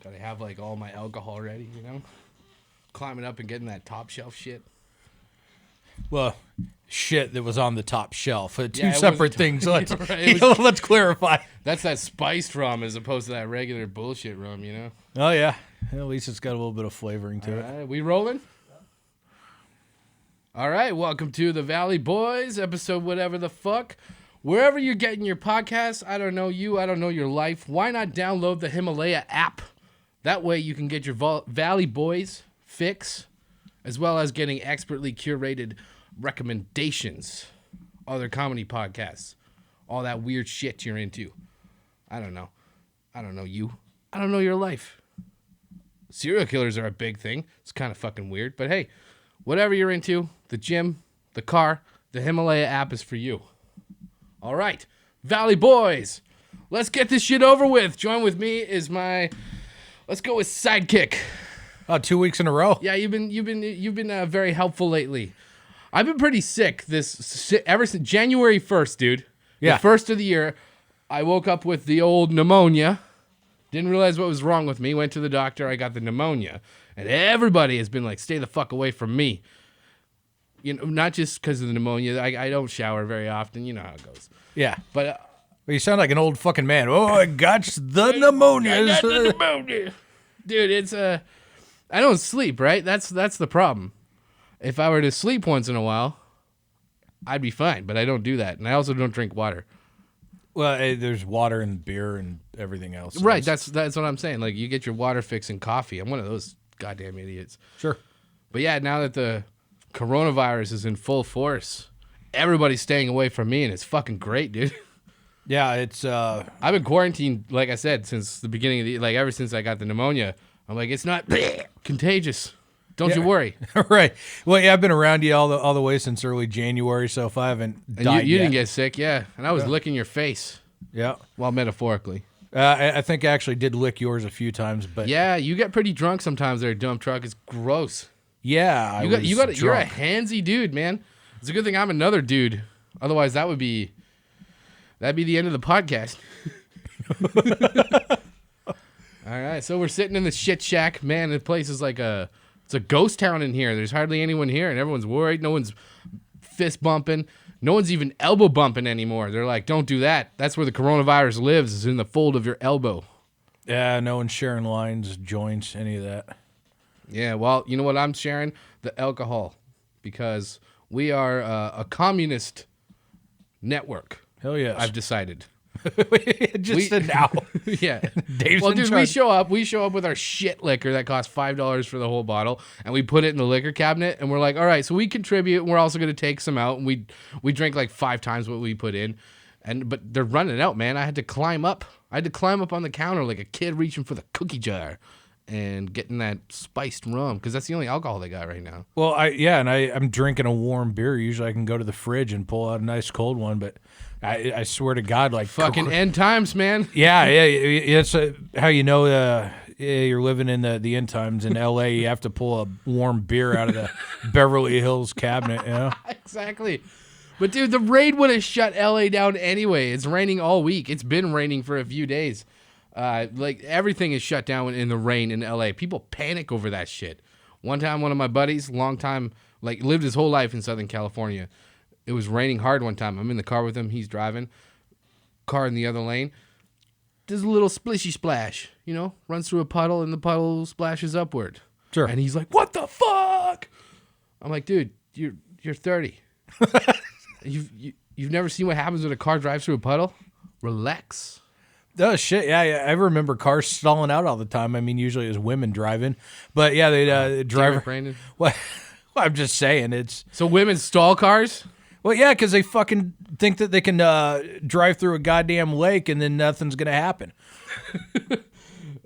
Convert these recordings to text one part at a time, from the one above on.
Gotta have like all my alcohol ready, you know? Climbing up and getting that top shelf shit. Well, shit that was on the top shelf. Two Yeah, separate things. Let's, right, let's clarify. That's that spiced rum as opposed to that regular bullshit rum, you know? Oh, yeah. At least it's got a little bit of flavoring to it. All right, we rolling? All right, welcome to the Valley Boys, episode whatever the fuck. Wherever you're getting your podcasts, I don't know you, I don't know your life. Why not download the Himalaya app? That way you can get your Valley Boys fix, as well as getting expertly curated recommendations, other comedy podcasts, all that weird shit you're into. I don't know. I don't know you. I don't know your life. Serial killers are a big thing. It's kind of fucking weird. But hey, whatever you're into, the gym, the car, the Himalaya app is for you. All right, Valley Boys, let's get this shit over with. Join with me is my, let's go with sidekick. Oh, 2 weeks in a row. Yeah, you've been very helpful lately. I've been pretty sick ever since January 1st, dude. Yeah. The first of the year, I woke up with the old pneumonia. Didn't realize what was wrong with me. Went to the doctor. I got the pneumonia. And everybody has been like, stay the fuck away from me. You know, not just because of the pneumonia. I don't shower very often. You know how it goes. Yeah. But Well, you sound like an old fucking man. Oh, I got the pneumonia. I got the pneumonia. Dude, it's I don't sleep, right? That's the problem. If I were to sleep once in a while, I'd be fine, but I don't do that. And I also don't drink water. Well, there's water and beer and everything else. Right, that's what I'm saying. Like, you get your water fix in coffee. I'm one of those goddamn idiots. Sure. But yeah, now that the coronavirus is in full force, everybody's staying away from me, and it's fucking great, dude. Yeah, it's I've been quarantined, like I said, since the beginning of the, like, ever since I got the pneumonia. I'm like, it's not contagious. Don't you worry. right. Well, yeah, I've been around you all the way since early January, so if I haven't And died you yet. didn't get sick, yeah. And I was licking your face. Yeah. Well, metaphorically. I think I actually did lick yours a few times, but Yeah, you get pretty drunk sometimes there, dump truck. It's gross. yeah, You're a drunk. handsy dude, man. It's a good thing I'm another dude. Otherwise, that'd be the end of the podcast. All right, so we're sitting in the shit shack. Man, the place is like it's a ghost town in here. There's hardly anyone here, and everyone's worried. No one's fist bumping. No one's even elbow bumping anymore. They're like, don't do that. That's where the coronavirus lives, is in the fold of your elbow. Yeah, no one's sharing lines, joints, any of that. Yeah, well, you know what I'm sharing? The alcohol. Because we are a communist network. Hell yes. I've decided. Just said now. Yeah. Dave's Well, in dude, charge. we show up with our shit liquor that costs $5 for the whole bottle, and we put it in the liquor cabinet, and we're like, all right, so we contribute, and we're also going to take some out, and we drink like 5 times what we put in, but they're running out, man. I had to climb up on the counter like a kid reaching for the cookie jar and getting that spiced rum, because that's the only alcohol they got right now. Well, I'm drinking a warm beer. Usually I can go to the fridge and pull out a nice cold one, but I swear to God, like Fucking end times, man. Yeah, it's how you know you're living in the end times in L.A. You have to pull a warm beer out of the Beverly Hills cabinet, you know? Exactly. But, dude, the raid would have shut L.A. down anyway. It's raining all week. It's been raining for a few days. Like, everything is shut down in the rain in L.A. People panic over that shit. One time, one of my buddies, long time, like, lived his whole life in Southern California. It was raining hard one time. I'm in the car with him. He's driving. Car in the other lane. Does a little splishy splash, you know? Runs through a puddle, and the puddle splashes upward. Sure. And he's like, what the fuck? I'm like, dude, you're 30. You've never seen what happens when a car drives through a puddle? Relax. Oh, shit. Yeah, I remember cars stalling out all the time. I mean, usually it was women driving. But, yeah, they'd drive. Brandon. Well, I'm just saying. It's. So women stall cars? Well, yeah, because they fucking think that they can drive through a goddamn lake and then nothing's going to happen.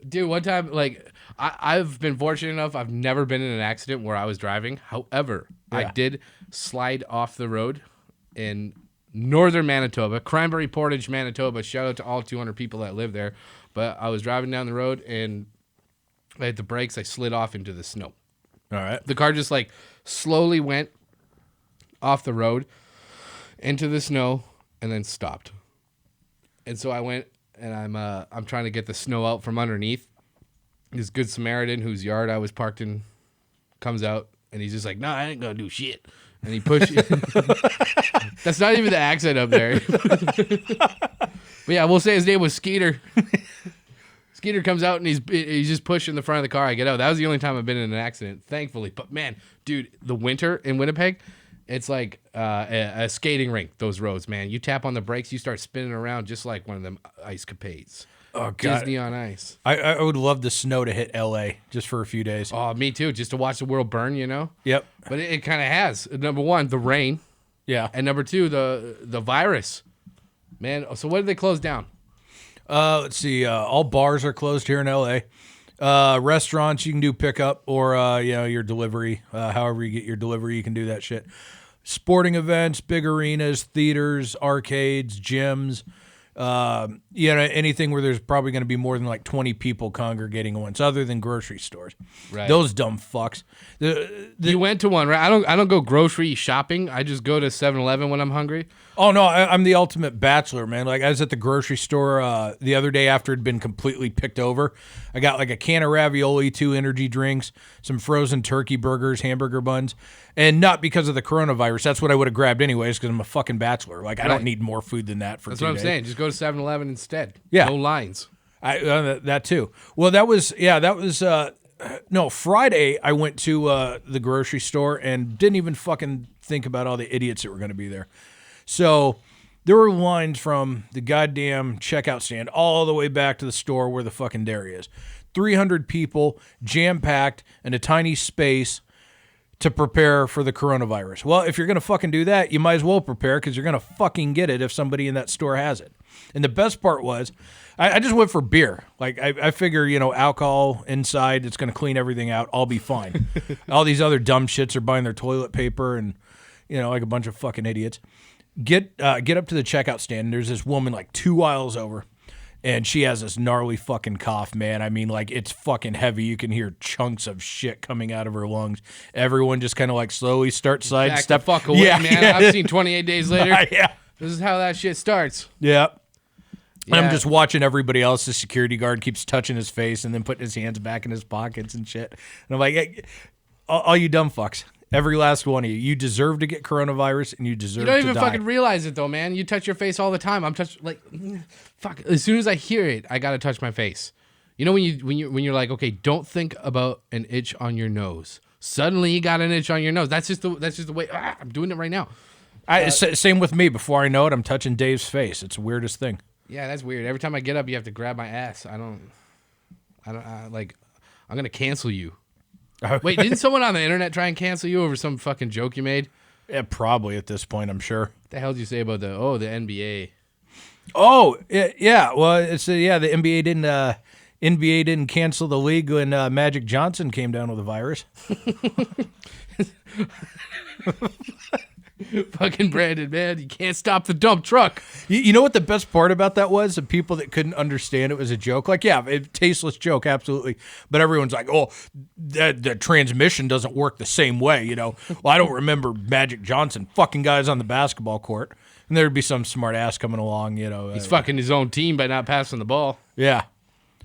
Dude, one time, like, I've been fortunate enough. I've never been in an accident where I was driving. However, I did slide off the road in northern Manitoba, Cranberry Portage, Manitoba. Shout out to all 200 people that live there. But I was driving down the road, and I hit the brakes. I slid off into the snow. All right. The car just, like, slowly went off the road into the snow and then stopped. And so I went, and I'm trying to get the snow out from underneath. this good Samaritan whose yard I was parked in comes out and he's just like, "No, I ain't gonna do shit." And he pushes. That's not even the accent up there. But yeah, we'll say his name was Skeeter. Skeeter comes out and he's just pushing the front of the car. I get out. That was the only time I've been in an accident, thankfully. But man, dude, the winter in Winnipeg, it's like a skating rink. Those roads, man. You tap on the brakes, you start spinning around just like one of them ice capades. Oh God, Disney on ice. I would love the snow to hit L.A. just for a few days. Oh, me too. Just to watch the world burn, you know. Yep. But it kind of has. Number one, the rain. Yeah. And number two, the virus. Man, so what did they close down? Let's see. All bars are closed here in L.A. Restaurants, you can do pickup or your delivery. However you get your delivery, you can do that shit. Sporting events, big arenas, theaters, arcades, gyms. Anything where there's probably going to be more than like 20 people congregating at once, other than grocery stores. Right. Those dumb fucks. You went to one, right? I don't go grocery shopping. I just go to 7-Eleven when I'm hungry. Oh no, I'm the ultimate bachelor, man. Like I was at the grocery store the other day after it'd been completely picked over. I got like a can of ravioli, 2 energy drinks, some frozen turkey burgers, hamburger buns, and not because of the coronavirus. That's what I would have grabbed anyways because I'm a fucking bachelor. Like I don't need more food than that for. That's 2 what I'm days. saying. Just go to 7-Eleven instead. Yeah. No lines. That too. Well, that was no, Friday I went to the grocery store and didn't even fucking think about all the idiots that were going to be there. So there were lines from the goddamn checkout stand all the way back to the store where the fucking dairy is. 300 people jam-packed in a tiny space to prepare for the coronavirus. Well, if you're going to fucking do that, you might as well prepare because you're going to fucking get it if somebody in that store has it. And the best part was I just went for beer. Like I figure, alcohol inside, it's going to clean everything out. I'll be fine. All these other dumb shits are buying their toilet paper and, like a bunch of fucking idiots. Get up to the checkout stand, and there's this woman like 2 aisles over, and she has this gnarly fucking cough, man. I mean, like, it's fucking heavy. You can hear chunks of shit coming out of her lungs. Everyone just kind of like slowly starts sidestep. Back the fuck away, man. Yeah. I've seen 28 Days Later. Yeah. This is how that shit starts. Yeah. Yeah. And I'm just watching everybody else. The security guard keeps touching his face and then putting his hands back in his pockets and shit. And I'm like, hey, all you dumb fucks. Every last one of you. You deserve to get coronavirus and you deserve to die. You don't even fucking realize it though, man. You touch your face all the time. I'm fuck. As soon as I hear it, I gotta touch my face. You know when you're like, okay, don't think about an itch on your nose. Suddenly you got an itch on your nose. That's just the way. I'm doing it right now. Same with me. Before I know it, I'm touching Dave's face. It's the weirdest thing. Yeah, that's weird. Every time I get up, you have to grab my ass. I'm gonna cancel you. Wait, didn't someone on the internet try and cancel you over some fucking joke you made? Yeah, probably at this point, I'm sure. What the hell did you say about the NBA? Oh, yeah. Well, it's the NBA didn't cancel the league when Magic Johnson came down with a virus. Fucking Brandon, man, you can't stop the dump truck. You know what the best part about that was? The people that couldn't understand it was a joke. Like, yeah, tasteless joke, absolutely. But everyone's like, oh, the transmission doesn't work the same way, Well, I don't remember Magic Johnson fucking guys on the basketball court. And there'd be some smart ass coming along, He's fucking his own team by not passing the ball. Yeah.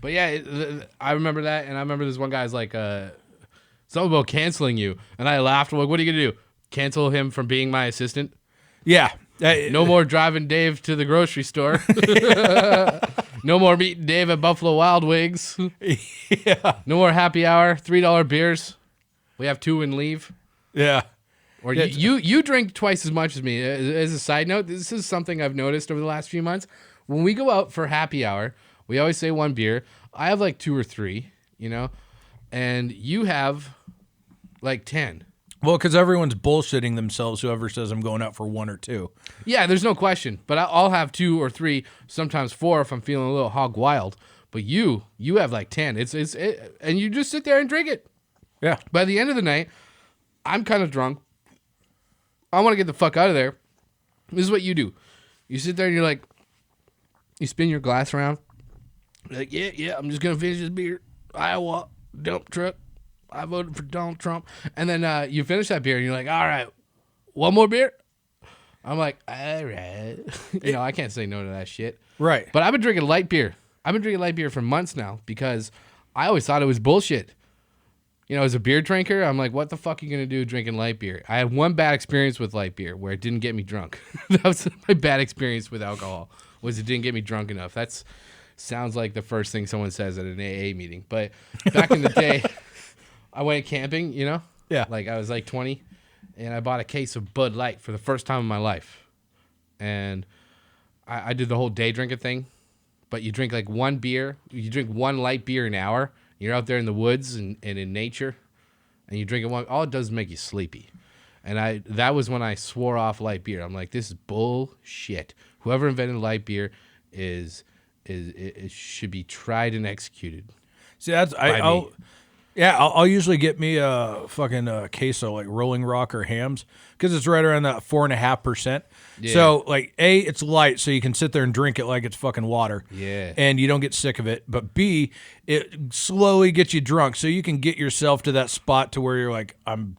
But yeah, I remember that. And I remember this one guy's like, something about canceling you. And I laughed. I'm like, what are you going to do? Cancel him from being my assistant? Yeah. No more driving Dave to the grocery store. No more meeting Dave at Buffalo Wild Wings. Yeah. No more happy hour, $3 beers. We have 2 and leave. Yeah. Or you drink twice as much as me. As a side note, this is something I've noticed over the last few months. When we go out for happy hour, we always say 1 beer. I have like 2 or 3, and you have like 10. Well, because everyone's bullshitting themselves, whoever says I'm going out for 1 or 2. Yeah, there's no question. But I'll have 2 or 3, sometimes 4 if I'm feeling a little hog wild. But you have like 10. And you just sit there and drink it. Yeah. By the end of the night, I'm kind of drunk. I want to get the fuck out of there. This is what you do. You sit there and you're like, you spin your glass around. You're like, yeah, I'm just going to finish this beer. Iowa, dump truck. I voted for Donald Trump. And then you finish that beer and you're like, all right, 1 more beer? I'm like, all right. I can't say no to that shit. Right. But I've been drinking light beer. I've been drinking light beer for months now because I always thought it was bullshit. As a beer drinker, I'm like, what the fuck are you going to do drinking light beer? I had one bad experience with light beer where it didn't get me drunk. That was my bad experience with alcohol, was it didn't get me drunk enough. That's sounds like the first thing someone says at an AA meeting. But back in the day, I went camping, Yeah. Like I was like 20, and I bought a case of Bud Light for the first time in my life. And I did the whole day drinking thing. But you drink like one beer, you drink one light beer an hour. You're out there in the woods and in nature, and you drink it one. All it does is make you sleepy. And that was when I swore off light beer. I'm like, this is bullshit. Whoever invented light beer it should be tried and executed. See, I'll usually get me a fucking queso, like Rolling Rock or Hams, because it's right around that 4.5%. Yeah. So, like, A, it's light, so you can sit there and drink it like it's fucking water. Yeah. And you don't get sick of it. But B, it slowly gets you drunk, so you can get yourself to that spot to where you're like, I'm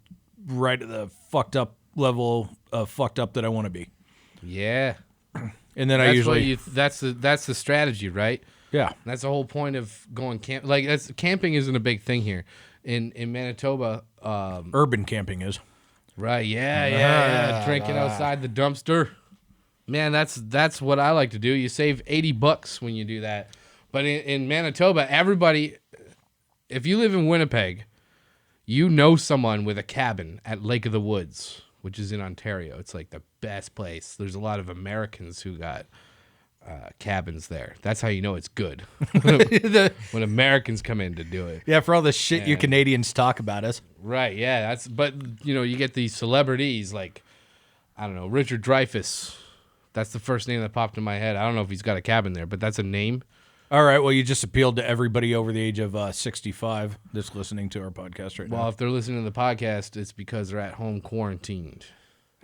right at the fucked up level of fucked up that I want to be. Yeah. And then I usually... that's the strategy, right? Yeah. That's the whole point of going camp. Like, camping isn't a big thing here. In Manitoba... urban camping is. Right, yeah. Drinking outside the dumpster. Man, that's what I like to do. You save $80 when you do that. But in Manitoba, everybody, if you live in Winnipeg, you know someone with a cabin at Lake of the Woods, which is in Ontario. It's like the best place. There's a lot of Americans who got cabins there. That's how you know it's good. When Americans come in to do it. Yeah, for all the shit you Canadians talk about us. Right, yeah. But you get these celebrities like, I don't know, Richard Dreyfuss. That's the first name that popped in my head. I don't know if he's got a cabin there, but that's a name. All right, well, you just appealed to everybody over the age of 65 that's listening to our podcast right now. Well, if they're listening to the podcast, it's because they're at home quarantined.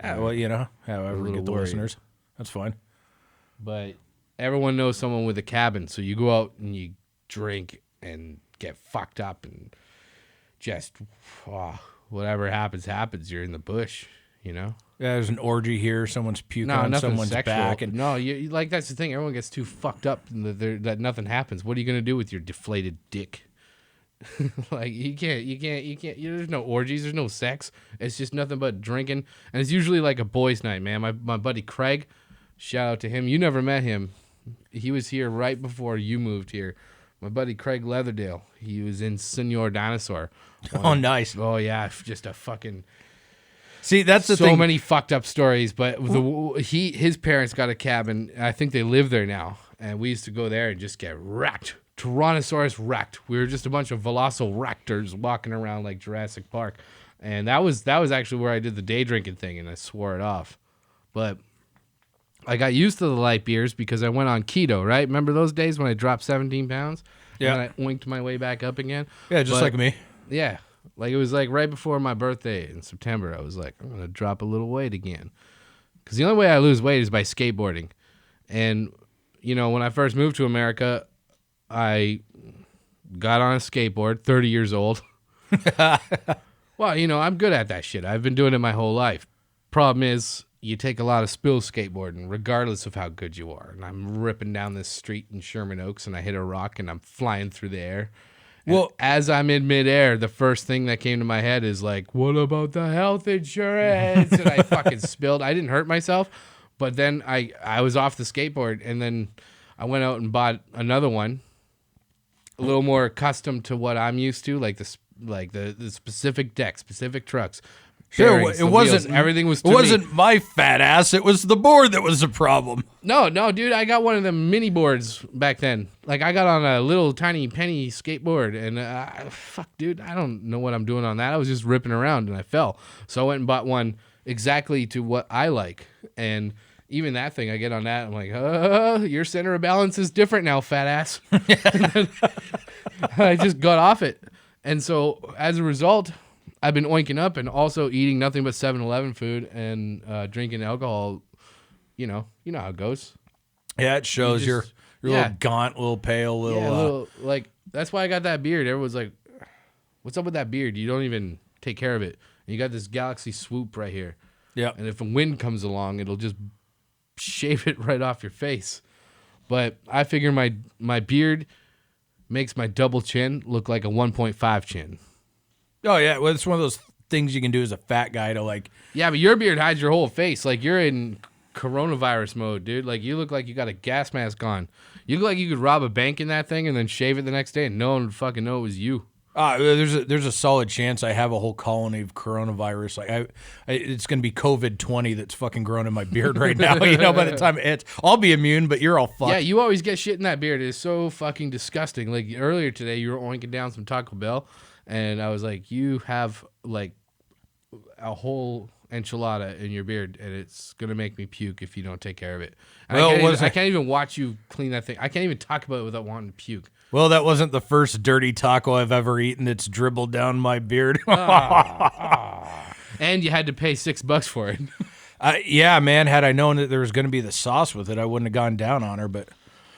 Well, however we get the listeners. That's fine. But everyone knows someone with a cabin, so you go out and you drink and get fucked up and just whatever happens. You're in the bush, Yeah, there's an orgy here. Someone's puking on someone's sexual. back. And no, like that's the thing. Everyone gets too fucked up that nothing happens. What are you gonna do with your deflated dick? Like you can't. There's no orgies. There's no sex. It's just nothing but drinking, and it's usually like a boys' night, man. My buddy Craig, shout out to him. You never met him. He was here right before you moved here. My buddy Craig Leatherdale. He was in Senor Dinosaur. Oh, nice. Oh yeah, just a fucking. See, that's the thing. So many fucked up stories, but his parents got a cabin. I think they live there now, and we used to go there and just get wrecked. Tyrannosaurus wrecked. We were just a bunch of velociraptors walking around like Jurassic Park, and that was actually where I did the day drinking thing, and I swore it off. But I got used to the light beers because I went on keto. Right? Remember those days when I dropped 17 pounds? Yeah. And I oinked my way back up again. Yeah, just like me. Yeah. Like, it was like right before my birthday in September. I was like, I'm going to drop a little weight again. Because the only way I lose weight is by skateboarding. And, when I first moved to America, I got on a skateboard, 30 years old. Well, I'm good at that shit. I've been doing it my whole life. Problem is, you take a lot of spills skateboarding, regardless of how good you are. And I'm ripping down this street in Sherman Oaks, and I hit a rock, and I'm flying through the air. Well, as I'm in midair, the first thing that came to my head is like, what about the health insurance? And I fucking spilled. I didn't hurt myself, but then I was off the skateboard, and then I went out and bought another one, a little more accustomed to what I'm used to, like the specific deck, specific trucks. Sure, bearings, it wasn't. Wheels, everything was. It wasn't my fat ass. It was the board that was the problem. No, dude. I got one of them mini boards back then. Like I got on a little tiny penny skateboard, and fuck, dude, I don't know what I'm doing on that. I was just ripping around, and I fell. So I went and bought one exactly to what I like, and even that thing, I get on that, I'm like, your center of balance is different now, fat ass. I just got off it, and so as a result, I've been oinking up and also eating nothing but 7-Eleven food and drinking alcohol. You know how it goes. Yeah, it shows you're a little gaunt, a little pale, little like that's why I got that beard. Everyone's like, "What's up with that beard? You don't even take care of it. And you got this galaxy swoop right here. Yeah, and if a wind comes along, it'll just shave it right off your face." But I figure my beard makes my double chin look like a 1.5 chin. Oh yeah, well, it's one of those things you can do as a fat guy to like. Yeah, but your beard hides your whole face. Like you're in coronavirus mode, dude. Like you look like you got a gas mask on. You look like you could rob a bank in that thing and then shave it the next day and no one would fucking know it was you. There's a solid chance I have a whole colony of coronavirus. Like it's gonna be COVID-20 that's fucking growing in my beard right now. You know, by the time it hits, I'll be immune, but you're all fucked. Yeah, you always get shit in that beard. It is so fucking disgusting. Like earlier today, you were oinking down some Taco Bell, and I was like, you have like a whole enchilada in your beard, and it's gonna make me puke if you don't take care of it. And I can't even watch you clean that thing. I can't even talk about it without wanting to puke. Well, that wasn't the first dirty taco I've ever eaten. It's dribbled down my beard. And you had to pay $6 for it. Yeah, man. Had I known that there was going to be the sauce with it, I wouldn't have gone down on her. But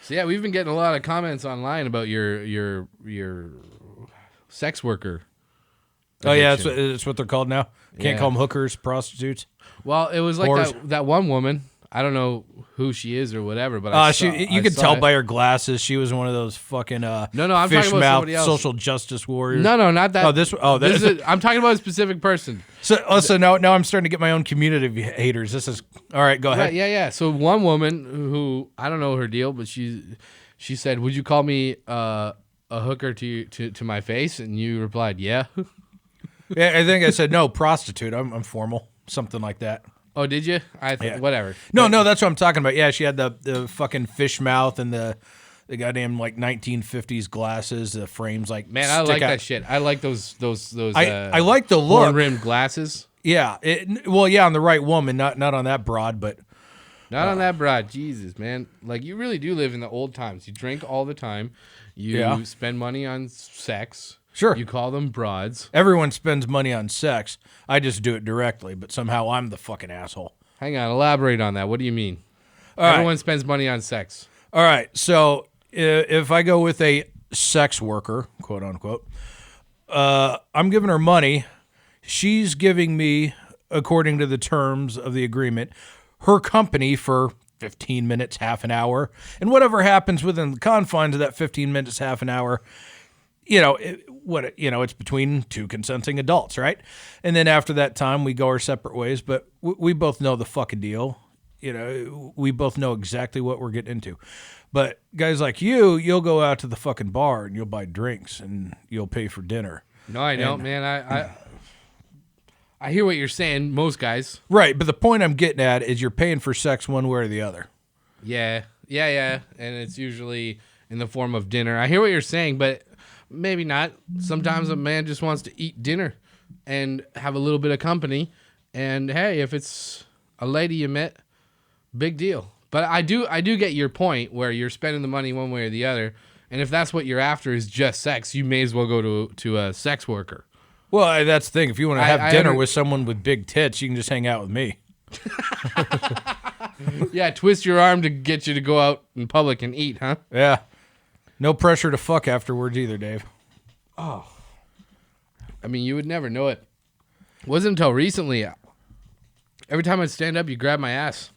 so yeah, we've been getting a lot of comments online about your sex worker. Oh yeah, that's what they're called now. Can't call them hookers, prostitutes. Well, it was like that one woman. I don't know who she is or whatever, but you could tell by her glasses she was one of those fucking I'm talking about fish mouth somebody else. social justice warriors. No, not that. I'm talking about a specific person. So now I'm starting to get my own community of haters. This is all right. Go ahead. Right, yeah. So one woman who I don't know her deal, but she said, "Would you call me a hooker to my face?" And you replied, "Yeah." Yeah, I think I said no, prostitute. I'm formal, something like that. Oh, did you? Whatever. No, that's what I'm talking about. Yeah, she had the fucking fish mouth and the goddamn like 1950s glasses, the frames like. Man, I like that shit. I like those. I like the look. Horn-rimmed glasses. Yeah. On the right woman, not on that broad, but. Not on that broad. Jesus, man. Like you really do live in the old times. You drink all the time. You spend money on sex. Sure. You call them broads. Everyone spends money on sex. I just do it directly, but somehow I'm the fucking asshole. Hang on, elaborate on that. What do you mean? Everyone spends money on sex. All right. So if I go with a sex worker, quote unquote, I'm giving her money. She's giving me, according to the terms of the agreement, her company for 15 minutes, half an hour, and whatever happens within the confines of that 15 minutes, half an hour. It's between two consenting adults, right? And then after that time, we go our separate ways. But we both know the fucking deal. We both know exactly what we're getting into. But guys like you'll go out to the fucking bar and you'll buy drinks and you'll pay for dinner. No, I don't, man. I hear what you're saying. Most guys, right? But the point I'm getting at is you're paying for sex one way or the other. Yeah, and it's usually in the form of dinner. I hear what you're saying, but. Maybe not. Sometimes a man just wants to eat dinner and have a little bit of company. And hey, if it's a lady you met, big deal. But I do get your point where you're spending the money one way or the other. And if that's what you're after is just sex, you may as well go to a sex worker. Well, that's the thing. If you want to have dinner with someone with big tits, you can just hang out with me. Yeah, twist your arm to get you to go out in public and eat, huh? Yeah. No pressure to fuck afterwards either, Dave. Oh. I mean, you would never know it. It wasn't until recently. Every time I'd stand up, you grab my ass.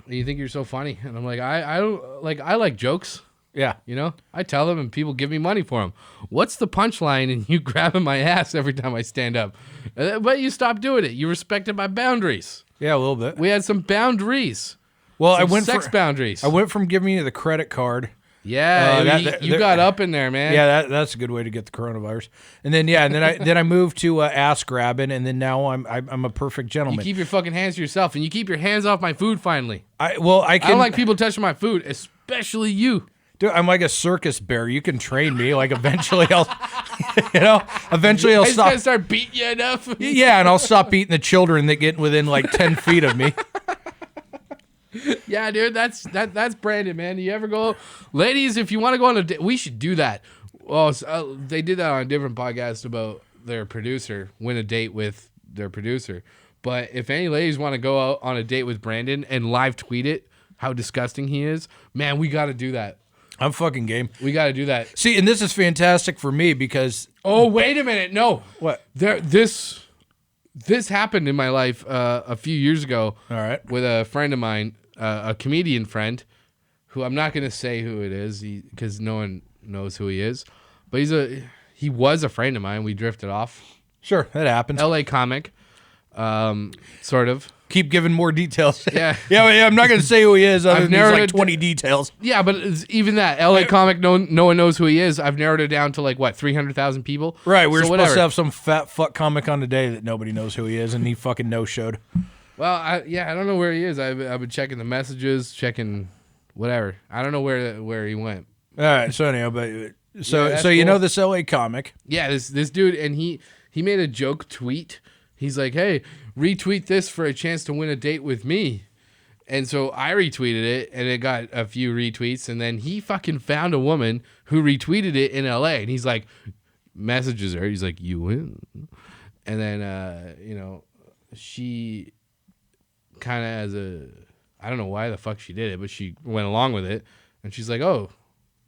And you think you're so funny. And I'm like, I like jokes. Yeah. I tell them and people give me money for them. What's the punchline in you grabbing my ass every time I stand up? But you stopped doing it. You respected my boundaries. Yeah, a little bit. We had some boundaries. Well, boundaries. I went from giving you the credit card. Yeah, you got up in there, man. Yeah, that's a good way to get the coronavirus. And then I moved to ass grabbing, and then now I'm a perfect gentleman. You keep your fucking hands to yourself, and you keep your hands off my food. Finally, I don't like people touching my food, especially you. Dude, I'm like a circus bear. You can train me. Like eventually I'll stop. Gonna start beating you enough. Yeah, and I'll stop beating the children that get within like 10 feet of me. Yeah, dude, that's Brandon, man. You ever go, ladies? If you want to go on a date, we should do that. Oh, they did that on a different podcast about their producer win a date with their producer. But if any ladies want to go out on a date with Brandon and live tweet it, how disgusting he is, man, we got to do that. I'm fucking game. We got to do that. See, and this is fantastic for me because. Oh, wait a minute, no. What? This happened in my life a few years ago. All right. With a friend of mine. A comedian friend who I'm not going to say who it is because no one knows who he is, but he was a friend of mine. We drifted off. Sure, that happens. LA comic, sort of. Keep giving more details. Yeah. yeah, I'm not going to say who he is. I've narrowed like it 20 details. Yeah, but even that LA comic, no one knows who he is. I've narrowed it down to like what 300,000 people. Right, we're supposed to have some fat fuck comic on today that nobody knows who he is, and he fucking no-showed. Well, I don't know where he is. I've been checking the messages, checking whatever. I don't know where he went. All right, so anyhow, but so cool. you know this LA comic? Yeah, this dude, and he made a joke tweet. He's like, hey, retweet this for a chance to win a date with me. And so I retweeted it, and it got a few retweets. And then he fucking found a woman who retweeted it in LA. And he's like, messages her. He's like, you win. And then, she kind of I don't know why the fuck she did it, but she went along with it. And she's like, oh,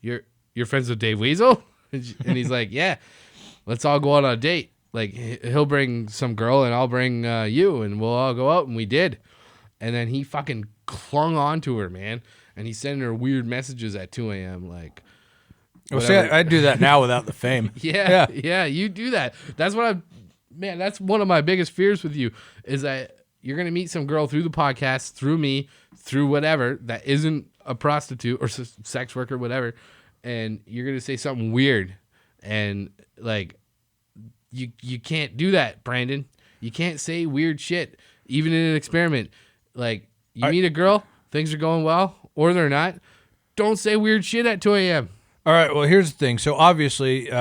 you're friends with Dave Weasel? And he's like, yeah, let's all go out on a date. Like, he'll bring some girl and I'll bring you, and we'll all go out, and we did. And then he fucking clung on to her, man. And he's sending her weird messages at 2 a.m. Like, well, see, I'd do that now without the fame. yeah, you do that. That's that's one of my biggest fears with you, is that you're going to meet some girl through the podcast, through me, through whatever, that isn't a prostitute or sex worker, whatever. And you're going to say something weird. And, like, You can't do that, Brandon. You can't say weird shit, even in an experiment. Like, you meet a girl, things are going well, or they're not. Don't say weird shit at 2 a.m. All right, well, here's the thing. So, obviously,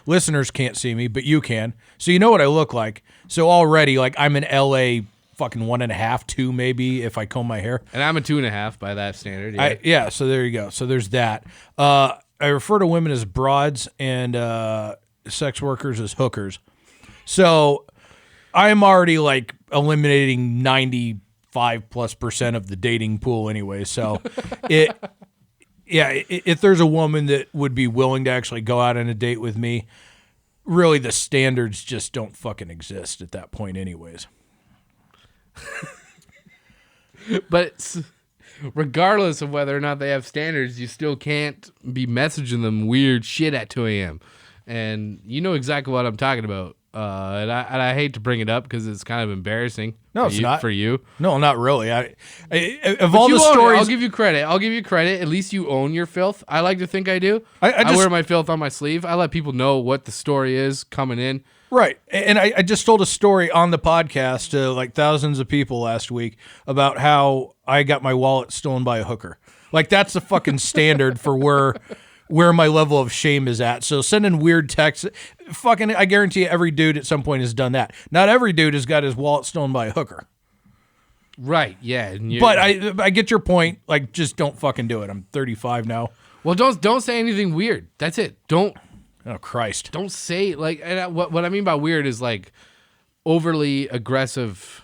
listeners can't see me, but you can. So, you know what I look like. So, already, like, I'm in L.A. fucking 1.5, 2 maybe, if I comb my hair. And I'm a 2.5 by that standard. Yeah, so there you go. So, there's that. I refer to women as broads and sex workers as hookers. So I'm already like eliminating 95+% of the dating pool anyway. So if there's a woman that would be willing to actually go out on a date with me, really the standards just don't fucking exist at that point anyways. But regardless of whether or not they have standards, you still can't be messaging them weird shit at 2 a.m. And you know exactly what I'm talking about. And I hate to bring it up because it's kind of embarrassing. No, it's not for you. No, not really. Of but all the stories, I'll give you credit. At least you own your filth. I like to think I do. I wear my filth on my sleeve. I let people know what the story is coming in. Right. And I just told a story on the podcast to like thousands of people last week about how I got my wallet stolen by a hooker. Like, that's the fucking standard for where my level of shame is at. So sending weird texts, fucking, I guarantee you every dude at some point has done that. Not every dude has got his wallet stolen by a hooker. Right, yeah. But I get your point. Like, just don't fucking do it. I'm 35 now. Well, don't say anything weird. That's it. Don't. Oh, Christ. Don't say, like, and what I mean by weird is, like, overly aggressive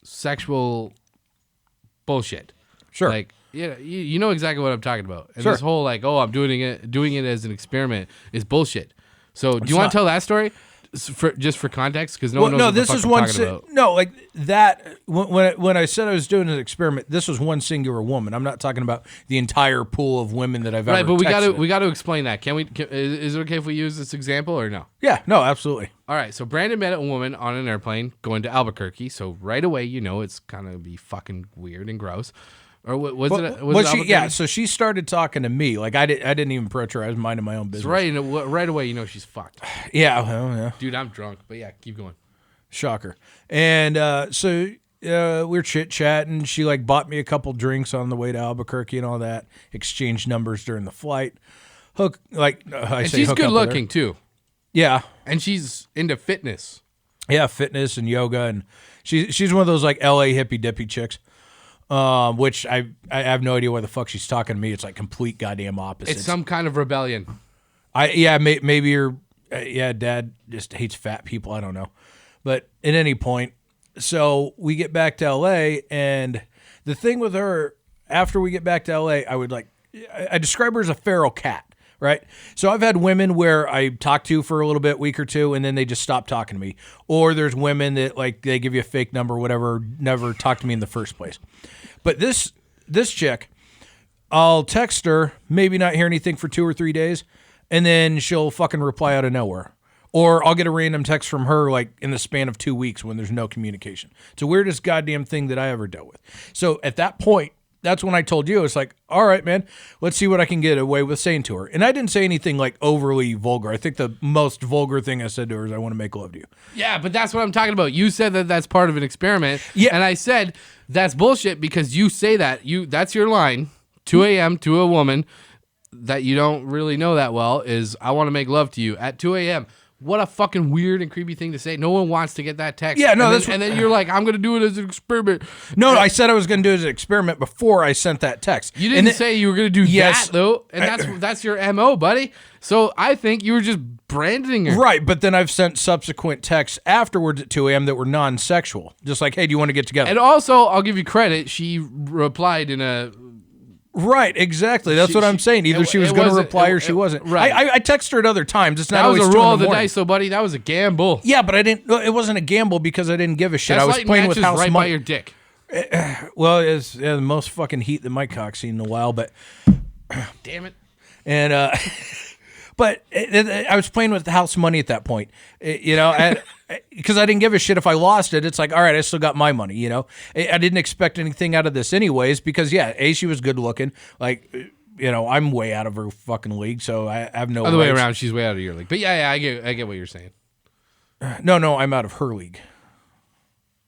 sexual bullshit. Sure. Like, yeah, you know exactly what I'm talking about. And sure. This whole, like, I'm doing it as an experiment is bullshit. So do you want to tell that story? Just for context, because no one knows what the fuck I'm talking about. No, like that. When I said I was doing an experiment, this was one singular woman. I'm not talking about the entire pool of women that I've ever. Right, but texted. we got to explain that. Is it okay if we use this example or no? Yeah, no, absolutely. All right, so Brandon met a woman on an airplane going to Albuquerque. So right away, it's gonna be fucking weird and gross. Or was it? Yeah. So she started talking to me. Like I didn't even approach her. I was minding my own business. So right away, she's fucked. Yeah. Well, yeah. Dude, I'm drunk, but yeah, keep going. Shocker. And so we were chit chatting. She like bought me a couple drinks on the way to Albuquerque and all that. Exchanged numbers during the flight. She's good looking too. Yeah. And she's into fitness. Yeah, fitness and yoga, and she's one of those like LA hippie dippy chicks. Which I have no idea why the fuck she's talking to me. It's like complete goddamn opposite. It's some kind of rebellion. Maybe your dad just hates fat people. I don't know, but at any point, so we get back to LA, and the thing with her after we get back to LA, I describe her as a feral cat. Right. So I've had women where I talk to for a little bit, week or two, and then they just stop talking to me. Or there's women that like they give you a fake number, whatever, never talk to me in the first place. But this chick, I'll text her, maybe not hear anything for 2 or 3 days, and then she'll fucking reply out of nowhere. Or I'll get a random text from her like in the span of 2 weeks when there's no communication. It's the weirdest goddamn thing that I ever dealt with. So at that point, that's when I told you, it's like, all right, man, let's see what I can get away with saying to her. And I didn't say anything like overly vulgar. I think the most vulgar thing I said to her is I want to make love to you. Yeah, but that's what I'm talking about. You said that that's part of an experiment. Yeah. And I said that's bullshit because you say that. That's your line. 2 a.m. to a woman that you don't really know that well is I want to make love to you at 2 a.m. What a fucking weird and creepy thing to say. No one wants to get that text. Yeah, no, and then you're like, I'm going to do it as an experiment. No, I said I was going to do it as an experiment before I sent that text. You didn't say you were going to do Yes. that, though. And that's your MO, buddy. So I think you were just branding her. Right, but then I've sent subsequent texts afterwards at 2 a.m. that were non-sexual. Just like, hey, do you want to get together? And also, I'll give you credit. She replied in a... Right, exactly. That's what I'm saying. Either she was going to reply or she wasn't. Right. I texted her at other times. It's not That was always a 2 in roll the of the morning. dice, though, buddy. That was a gamble. Yeah, but I didn't. It wasn't a gamble because I didn't give a shit. That's I was lighting playing with matches house right by money. your dick. Well, it's the most fucking heat that my cock's seen in a while, but Damn it. and but I was playing with the house money at that point, because I didn't give a shit if I lost it. It's like, all right, I still got my money, you know. I didn't expect anything out of this anyways because she was good looking, like. I'm way out of her fucking league, so I have no. Other way around, she's way out of your league. But yeah, I get what you're saying. No, I'm out of her league.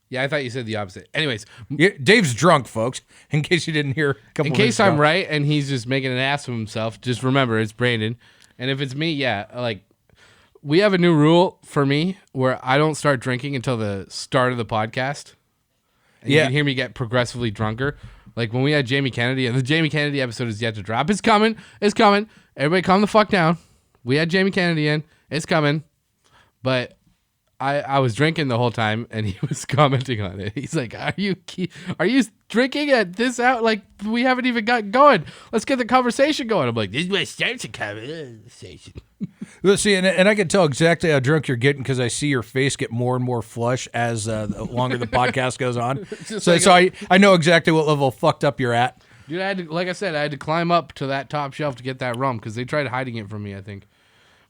Yeah, I thought you said the opposite. Anyways, Yeah, Dave's drunk, folks. In case you didn't hear. in case I'm right and he's just making an ass of himself, just remember it's Brandon. And if it's me, like we have a new rule for me where I don't start drinking until the start of the podcast. And you can hear me get progressively drunker. Like when we had Jamie Kennedy, and the Jamie Kennedy episode is yet to drop. It's coming. Everybody calm the fuck down. We had Jamie Kennedy in. It's coming. But I was drinking the whole time, and he was commenting on it. He's like, are you drinking at this out? Like, we haven't even got going. Let's get the conversation going. I'm like, this is what starts a conversation. Let's see, and I can tell exactly how drunk you're getting because I see your face get more and more flush as the longer the podcast goes on. So I know exactly what level fucked up you're at. Dude, like I said, I had to climb up to that top shelf to get that rum because they tried hiding it from me, I think.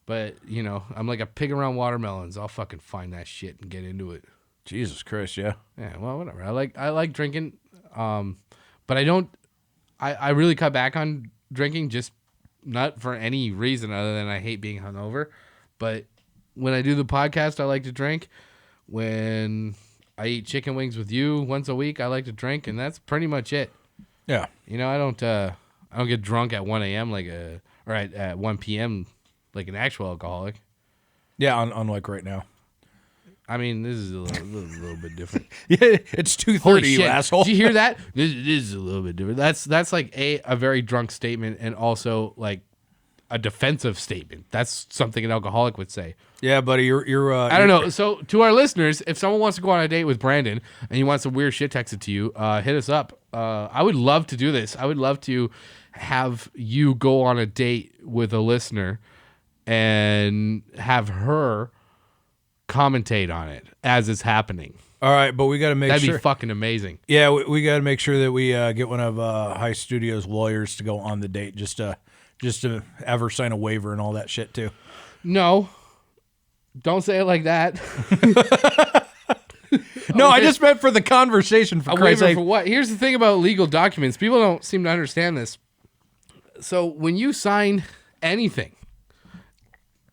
But, I'm like a pig around watermelons. I'll fucking find that shit and get into it. Jesus Christ, yeah. Yeah, well, whatever. I like drinking, but I don't. I really cut back on drinking just not for any reason other than I hate being hungover. But when I do the podcast, I like to drink. When I eat chicken wings with you once a week, I like to drink, and that's pretty much it. Yeah. I don't get drunk at 1 a.m. or at 1 p.m. like an actual alcoholic. Yeah, unlike right now. I mean, this is a little bit different. Yeah, it's 2:30, you asshole. Did you hear that? This is a little bit different. That's like a very drunk statement and also like a defensive statement. That's something an alcoholic would say. Yeah, buddy, you're I don't know. So to our listeners, if someone wants to go on a date with Brandon and you want some weird shit texted to you, hit us up. I would love to do this. I would love to have you go on a date with a listener and have her commentate on it as it's happening. All right, but we got to make That'd sure. be fucking amazing. Yeah, we got to make sure that we get one of High Studios lawyers to go on the date, just to have her sign a waiver and all that shit too. No, don't say it like that. No, I just meant for the conversation. For A Christ's waiver sake. for what? Here's the thing about legal documents. People don't seem to understand this. So when you sign anything,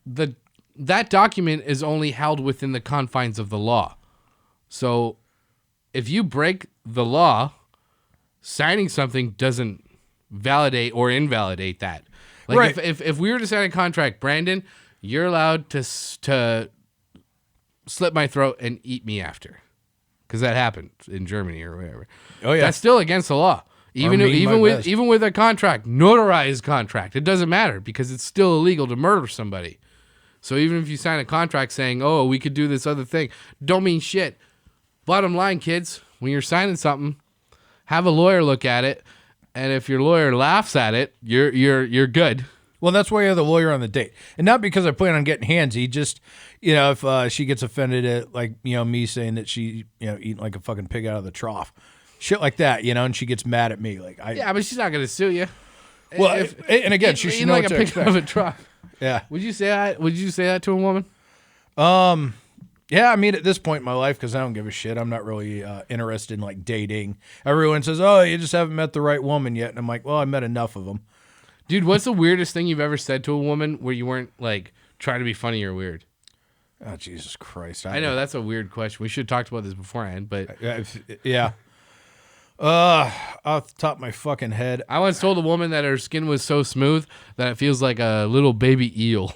that document is only held within the confines of the law. So if you break the law, signing something doesn't validate or invalidate that. Like Right. if we were to sign a contract, Brandon, you're allowed to slit my throat and eat me after. Because that happened in Germany or wherever. Oh yeah, That's still against the law. Even with a contract, notarized contract, it doesn't matter because it's still illegal to murder somebody. So even if you sign a contract saying, "Oh, we could do this other thing," don't mean shit. Bottom line, kids, when you're signing something, have a lawyer look at it, and if your lawyer laughs at it, you're good. Well, that's why you have the lawyer on the date, and not because I plan on getting handsy. Just if she gets offended at me saying that she eating like a fucking pig out of the trough, shit like that, and she gets mad at me. Yeah, but she's not gonna sue you. Well, and again, she should know like what a to pickup expect. of a truck. Yeah. Would you say that? Would you say that to a woman? Yeah, I mean, at this point in my life, because I don't give a shit, I'm not really interested in like dating. Everyone says, "Oh, you just haven't met the right woman yet," and I'm like, "Well, I met enough of them." Dude, what's the weirdest thing you've ever said to a woman where you weren't like trying to be funny or weird? Oh, Jesus Christ! I know that's a weird question. We should have talked about this beforehand, but yeah. Off the top of my fucking head, I once told a woman that her skin was so smooth that it feels like a little baby eel.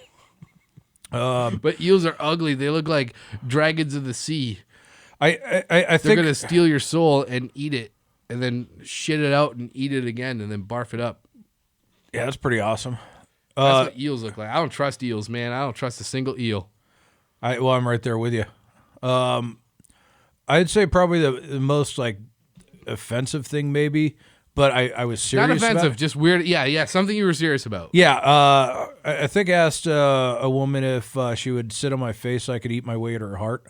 But eels are ugly. They look like dragons of the sea. I They're think gonna steal your soul and eat it, and then shit it out and eat it again, and then barf it up. yeah, that's pretty awesome. That's what eels look like. I don't trust eels, man. I don't trust a single eel. I'm right there with you. I'd say probably the most like offensive thing, maybe, but I was serious. Not offensive, about it. just weird. Yeah, something you were serious about. Yeah, I think I asked a woman if she would sit on my face so I could eat my way to her heart.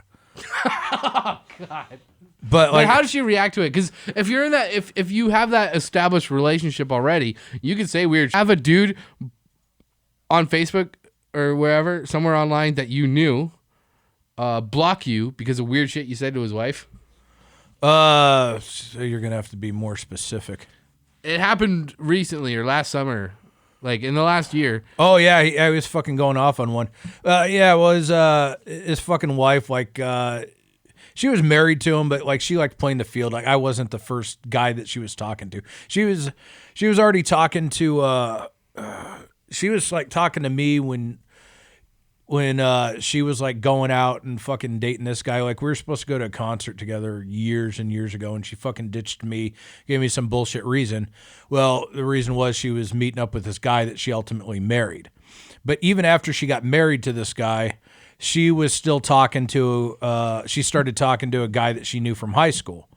Oh God. But Like, like, how does she react to it? Because if you're in that, if you have that established relationship already, you can say weird. Have a dude on Facebook or wherever, somewhere online that you knew, block you because of weird shit you said to his wife. so you're gonna have to be more specific. It happened recently or last summer, like in the last year. Oh yeah, I was fucking going off on one. Yeah, well, his fucking wife, like, she was married to him, but like she liked playing the field. Like I wasn't the first guy that she was talking to. She was already talking to. She was like talking to me when she was like going out and fucking dating this guy. Like we were supposed to go to a concert together years and years ago, and she fucking ditched me, gave me some bullshit reason. Well, the reason was she was meeting up with this guy that she ultimately married. But even after she got married to this guy, she was still talking to, she started talking to a guy that she knew from high school.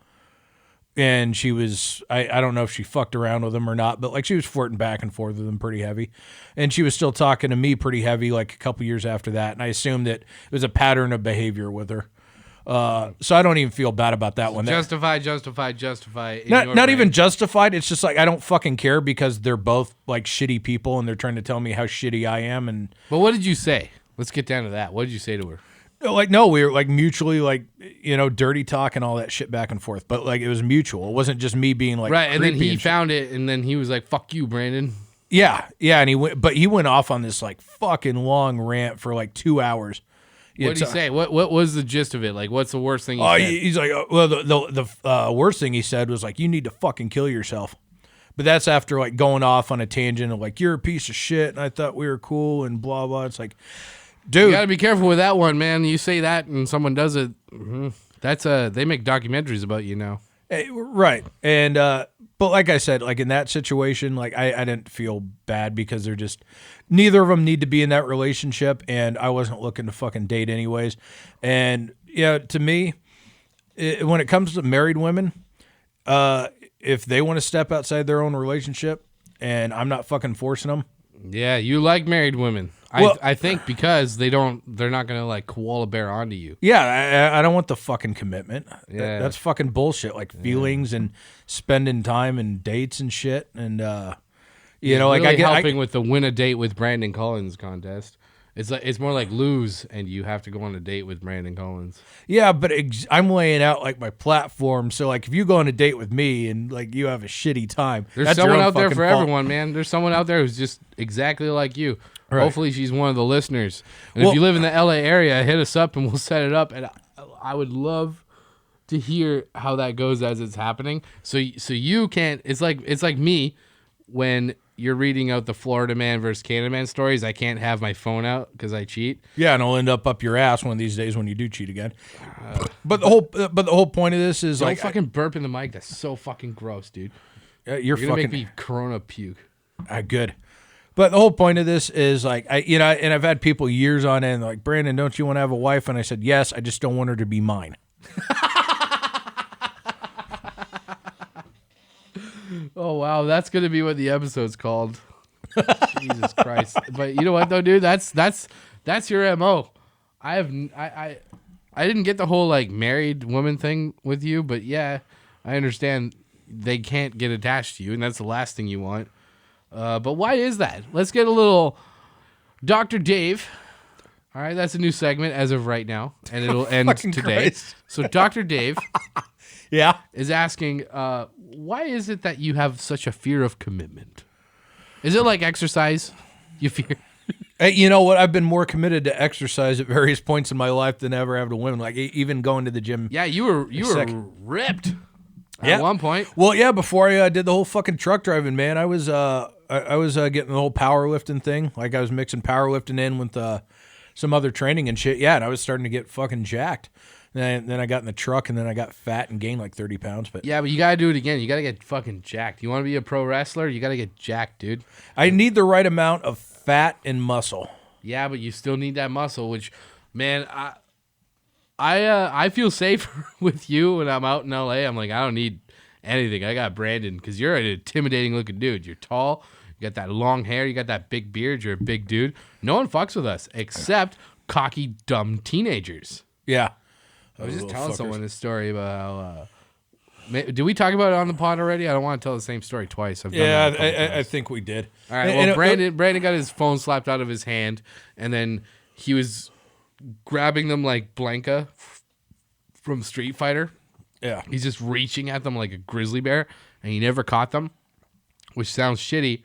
And she was, I don't know if she fucked around with him or not, but like she was flirting back and forth with him pretty heavy. And she was still talking to me pretty heavy like a couple years after that. And I assumed that it was a pattern of behavior with her. So I don't even feel bad about that one. Justify. Not even justified. It's just like I don't fucking care because they're both like shitty people and they're trying to tell me how shitty I am. And But what did you say? Let's get down to that. What did you say to her? like, no, we were like mutually like, dirty talk and all that shit back and forth. But like it was mutual. It wasn't just me being like Right, and then creepy he and shit. found it, and then he was like, "Fuck you, Brandon." Yeah, and he went off on this like fucking long rant for like 2 hours. What did he say? What was the gist of it? Like, what's the worst thing he Oh, said? he's like, well, the worst thing he said was like, you need to fucking kill yourself. But that's after like going off on a tangent of like, you're a piece of shit, and I thought we were cool and blah blah. It's like, dude, You gotta be careful with that one, man. You say that, and someone does it. That's they make documentaries about you now. right? And but like I said, like in that situation, like I didn't feel bad because they're just neither of them need to be in that relationship, and I wasn't looking to fucking date anyways. And yeah, to me, when it comes to married women, if they want to step outside their own relationship, and I'm not fucking forcing them. Yeah, you like married women. Well- I think because they're not gonna like koala bear onto you. Yeah, I don't want the fucking commitment. Yeah. That's fucking bullshit. Like feelings and spending time and dates and shit. And like Really I get helping with the win a date with Brandon Collins contest. It's more like lose and you have to go on a date with Brandon Collins. yeah, but I'm laying out like my platform. So like if you go on a date with me and like you have a shitty time, There's that's your someone own out there fucking for fault. everyone, man. There's someone out there who's just exactly like you. Right. Hopefully she's one of the listeners. And Well- if you live in the LA area, hit us up and we'll set it up. And I would love to hear how that goes as it's happening. So you can't. It's like me when you're reading out the Florida man versus Canada man stories. I can't have my phone out because I cheat. Yeah, and I'll end up your ass one of these days when you do cheat again. But the whole point of this is Don't like fucking burp in the mic. That's so fucking gross, dude. you're You're gonna fucking make me Corona puke. Good. But the whole point of this is like and I've had people years on end like, Brandon, don't you want to have a wife? And I said, yes, I just don't want her to be mine. Oh wow, that's gonna be what the episode's called. Jesus Christ! But you know what though, dude? That's your MO. I didn't get the whole like married woman thing with you, but yeah, I understand they can't get attached to you, and that's the last thing you want. But why is that? Let's get a little Dr. Dave. All right, that's a new segment as of right now, and it'll end Fucking today. Christ. So Dr. Dave Yeah. is asking, why is it that you have such a fear of commitment? Is it like exercise? You fear? Hey, you know what? I've been more committed to exercise at various points in my life than ever have to women. Like even going to the gym. Yeah, you were ripped at one point. Well, yeah. Before I did the whole fucking truck driving, man, I was getting the whole powerlifting thing. Like I was mixing powerlifting in with some other training and shit. Yeah, and I was starting to get fucking jacked. And then I got in the truck, and then I got fat and gained like 30 pounds. But yeah, but you gotta do it again. You gotta get fucking jacked. You want to be a pro wrestler? You gotta get jacked, dude. I need the right amount of fat and muscle. Yeah, but you still need that muscle. Which, man, I feel safer with you when I'm out in LA. I'm like, I don't need anything. I got Brandon because you're an intimidating looking dude. You're tall. You got that long hair. You got that big beard. You're a big dude. No one fucks with us except cocky, dumb teenagers. Yeah. I was just telling someone this story about how. Did we talk about it on the pod already? I don't want to tell the same story twice. I think we did. All right. Well, Brandon got his phone slapped out of his hand, and then he was grabbing them like Blanca from Street Fighter. Yeah. He's just reaching at them like a grizzly bear, and he never caught them, which sounds shitty.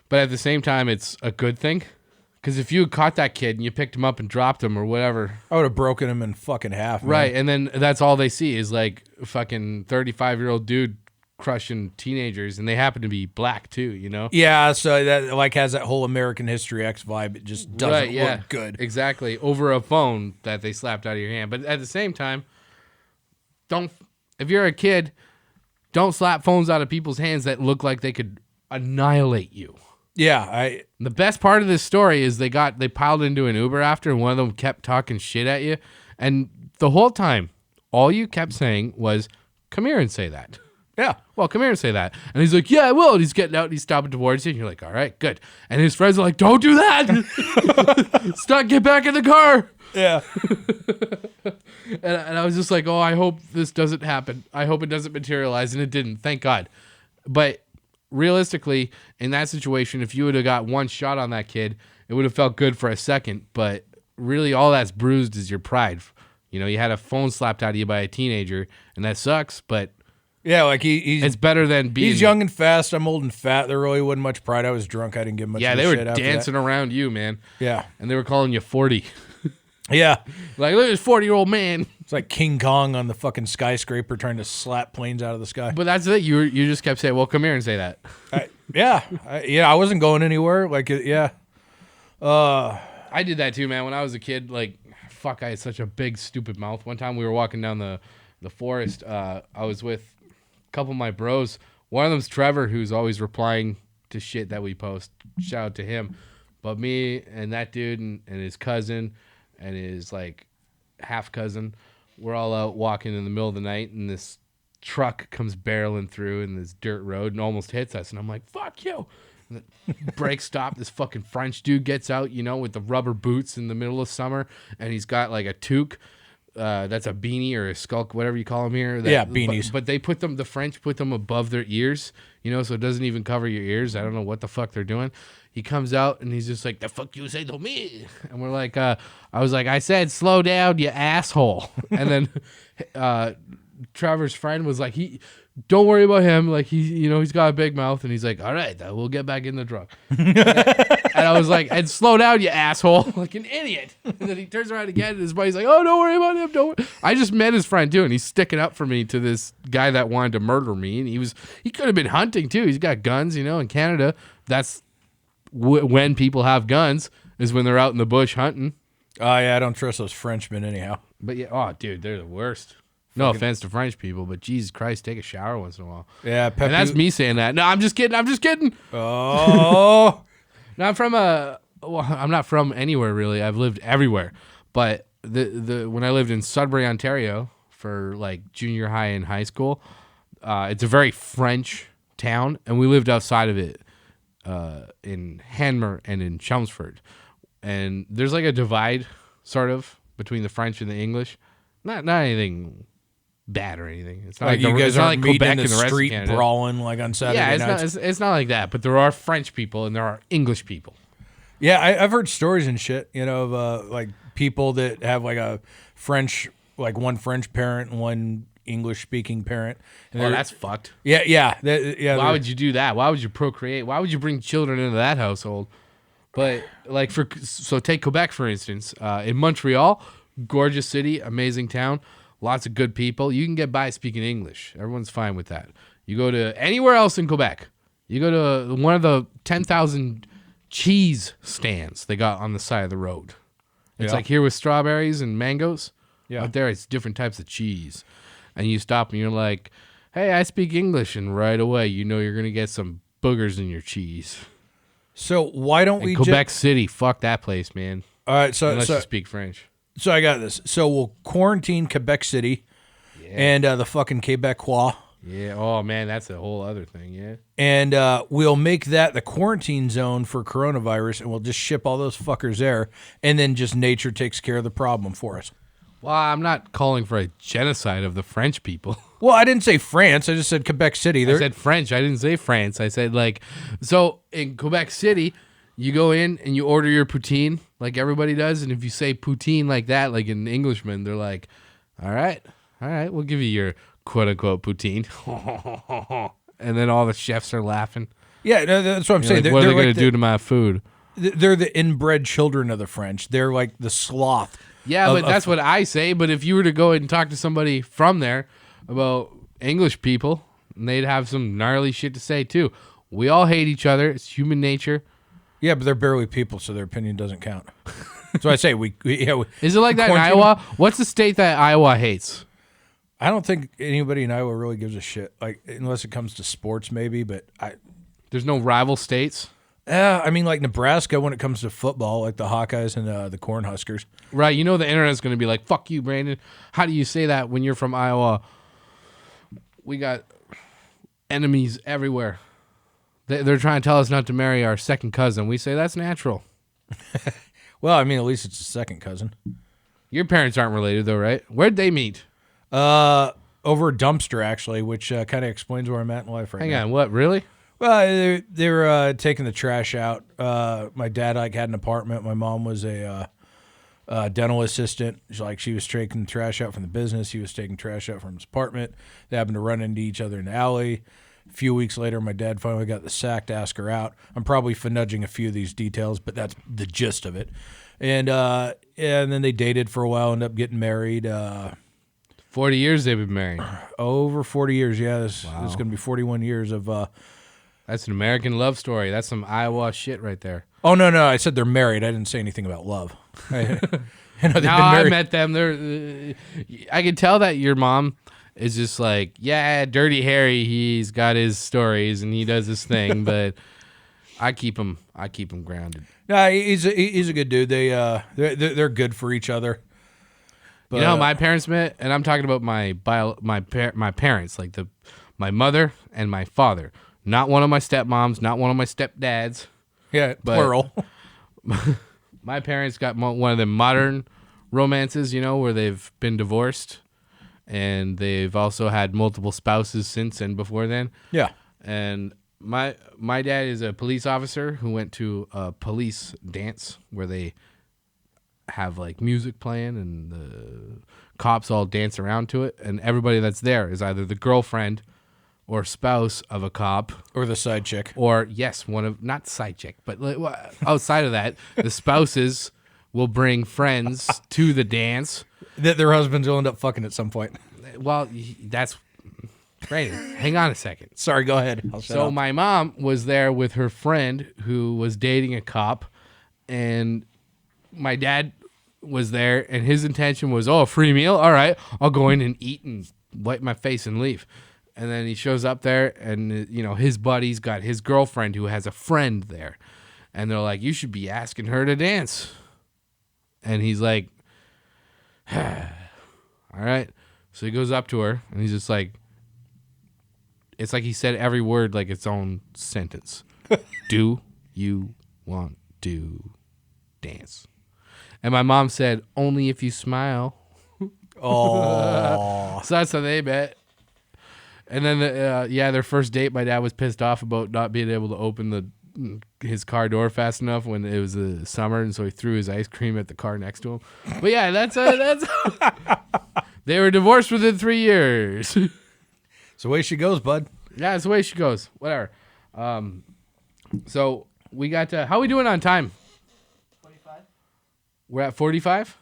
But at the same time, it's a good thing. Because if you had caught that kid and you picked him up and dropped him or whatever. I would have broken him in fucking half. Man. Right. And then that's all they see is like a fucking 35-year-old dude crushing teenagers. And they happen to be black too, you know? Yeah. So that like has that whole American History X vibe. It just doesn't look good. Exactly. Over a phone that they slapped out of your hand. But at the same time, if you're a kid, don't slap phones out of people's hands that look like they could annihilate you. Yeah, The best part of this story is they piled into an Uber after, and one of them kept talking shit at you, and the whole time, all you kept saying was, "Come here and say that." Yeah. Well, come here and say that, and he's like, "Yeah, I will." And he's getting out, and he's stopping towards you, and you're like, "All right, good." And his friends are like, "Don't do that! Stop! Get back in the car!" Yeah. and I was just like, "Oh, I hope this doesn't happen. I hope it doesn't materialize," and it didn't. Thank God. But realistically, in that situation, if you would have got one shot on that kid, it would have felt good for a second. But really, all that's bruised is your pride. You know, you had a phone slapped out of you by a teenager, and that sucks. But yeah, like he's it's better than being. He's young and fast. I'm old and fat. There really wasn't much pride. I was drunk. I didn't give much. Yeah, of a they were shit after dancing around you, man. Yeah, and they were calling you 40. Yeah, like look at this 40-year-old man. It's like King Kong on the fucking skyscraper trying to slap planes out of the sky. But that's it. You just kept saying, "Well, come here and say that." I wasn't going anywhere. Like, yeah. I did that too, man. When I was a kid, like, fuck, I had such a big, stupid mouth. One time we were walking down the forest. I was with a couple of my bros. One of them's Trevor, who's always replying to shit that we post. Shout out to him. But me and that dude and his cousin and his, like, half-cousin, we're all out walking in the middle of the night, and this truck comes barreling through in this dirt road and almost hits us. And I'm like, fuck you. And the brakes stop. This fucking French dude gets out, you know, with the rubber boots in the middle of summer, and he's got, like, a toque. That's a beanie or a skulk, whatever you call them here. Beanies. But they the French put them above their ears, you know, so it doesn't even cover your ears. I don't know what the fuck they're doing. He comes out and he's just like, "The fuck you say to me?" And we're like, I was like, "I said, slow down, you asshole." And then Trevor's friend was like, don't worry about him. Like, he's got a big mouth. And he's like, "All right, we'll get back in the truck." And I was like, "And slow down, you asshole." Like an idiot. And then he turns around again and his buddy's like, "Oh, don't worry about him. Don't worry." I just met his friend too. And he's sticking up for me to this guy that wanted to murder me. And he could have been hunting too. He's got guns, you know, in Canada. That's when people have guns is when they're out in the bush hunting. Oh, yeah, I don't trust those Frenchmen anyhow. But yeah, oh, dude, they're the worst. No offense to French people, but Jesus Christ, take a shower once in a while. Yeah, and that's me saying that. No, I'm just kidding. Oh. No, I'm not from anywhere really. I've lived everywhere. But when I lived in Sudbury, Ontario for like junior high and high school, it's a very French town, and we lived outside of it. In Hanmer and in Chelmsford, and there's like a divide sort of between the French and the English. Not anything bad or anything. It's not Like like you guys it's not aren't like meeting Quebec in the and the rest of street Canada. brawling like on Saturday Yeah, nights. it's not like that. But there are French people and there are English people. Yeah, I've heard stories and shit, of like people that have like a French, like one French parent and one English speaking parent. And Oh, that's fucked. yeah. Why would you do that? Why would you procreate? Why would you bring children into that household? But like so take Quebec for instance. In Montreal, gorgeous city, amazing town, lots of good people. You can get by speaking English. Everyone's fine with that. You go to anywhere else in Quebec. You go to one of the 10,000 cheese stands they got on the side of the road. It's like here with strawberries and mangoes. Yeah. Out there, it's different types of cheese. And you stop and you're like, hey, I speak English. And right away, you know you're going to get some boogers in your cheese. So why don't we Quebec City, fuck that place, man. All right, Unless you speak French. So I got this. So we'll quarantine Quebec City and the fucking Quebecois. Yeah. Oh, man, that's a whole other thing, yeah. And we'll make that the quarantine zone for coronavirus, and we'll just ship all those fuckers there, and then just nature takes care of the problem for us. Well, I'm not calling for a genocide of the French people. Well, I didn't say France. I just said Quebec City. I said French. I didn't say France. I said, so in Quebec City, you go in and you order your poutine like everybody does. And if you say poutine like that, like an Englishman, they're like, all right, we'll give you your quote-unquote poutine. And then all the chefs are laughing. Yeah, no, that's what I'm saying. Like, what are they going to do to my food? They're the inbred children of the French. They're like the sloth. Yeah, but that's what I say. But if you were to go and talk to somebody from there about English people, they'd have some gnarly shit to say too. We all hate each other. It's human nature. Yeah, but they're barely people, so their opinion doesn't count. That's why I say we Is it like that in Iowa? What's the state that Iowa hates? I don't think anybody in Iowa really gives a shit, like unless it comes to sports, maybe. But There's no rival states. I mean, like Nebraska when it comes to football, like the Hawkeyes and the Cornhuskers. Right. You know the internet's going to be like, fuck you, Brandon. How do you say that when you're from Iowa? We got enemies everywhere. They're trying to tell us not to marry our second cousin. We say that's natural. Well, I mean, at least it's a second cousin. Your parents aren't related, though, right? Where'd they meet? Over a dumpster, actually, which kind of explains where I'm at in life right now. Hang on, what? Really? Well, they were taking the trash out. My dad had an apartment. My mom was a dental assistant. She was taking trash out from the business. He was taking trash out from his apartment. They happened to run into each other in the alley. A few weeks later, my dad finally got the sack to ask her out. I'm probably fudging a few of these details, but that's the gist of it. And then they dated for a while, ended up getting married. 40 years they've been married. Over 40 years, yeah. This is going to be 41 years of... That's an American love story. That's some Iowa shit right there. Oh, no. I said they're married. I didn't say anything about love. I met them. I could tell that your mom is just like, yeah, Dirty Harry, he's got his stories and he does his thing, but I keep him grounded. No, he's a good dude. They're good for each other. But, you know how my parents met? And I'm talking about my parents, like my mother and my father. Not one of my stepmoms, not one of my stepdads. Yeah, plural. My parents got one of the modern romances, where they've been divorced. And they've also had multiple spouses since and before then. Yeah. And my dad is a police officer who went to a police dance where they have like music playing and the cops all dance around to it. And everybody that's there is either the girlfriend or spouse of a cop. Or the side chick. Or, yes, not side chick, but outside of that, the spouses will bring friends to the dance. That their husbands will end up fucking at some point. Well, that's... Brandon, hang on a second. Sorry, go ahead. So my mom was there with her friend who was dating a cop, and my dad was there, and his intention was, a free meal? All right, I'll go in and eat and wipe my face and leave. And then he shows up there, and his buddy's got his girlfriend who has a friend there. And they're like, you should be asking her to dance. And he's like, all right. So he goes up to her, and he's just like, it's like he said every word like its own sentence. Do you want to dance? And my mom said, only if you smile. Oh, So that's how they met. And then, their first date, my dad was pissed off about not being able to open his car door fast enough when it was the summer, and so he threw his ice cream at the car next to him. But yeah, that's they were divorced within 3 years. it's the way she goes, bud. Yeah, it's the way she goes. Whatever. So we got how are we doing on time? 45. We're at 45.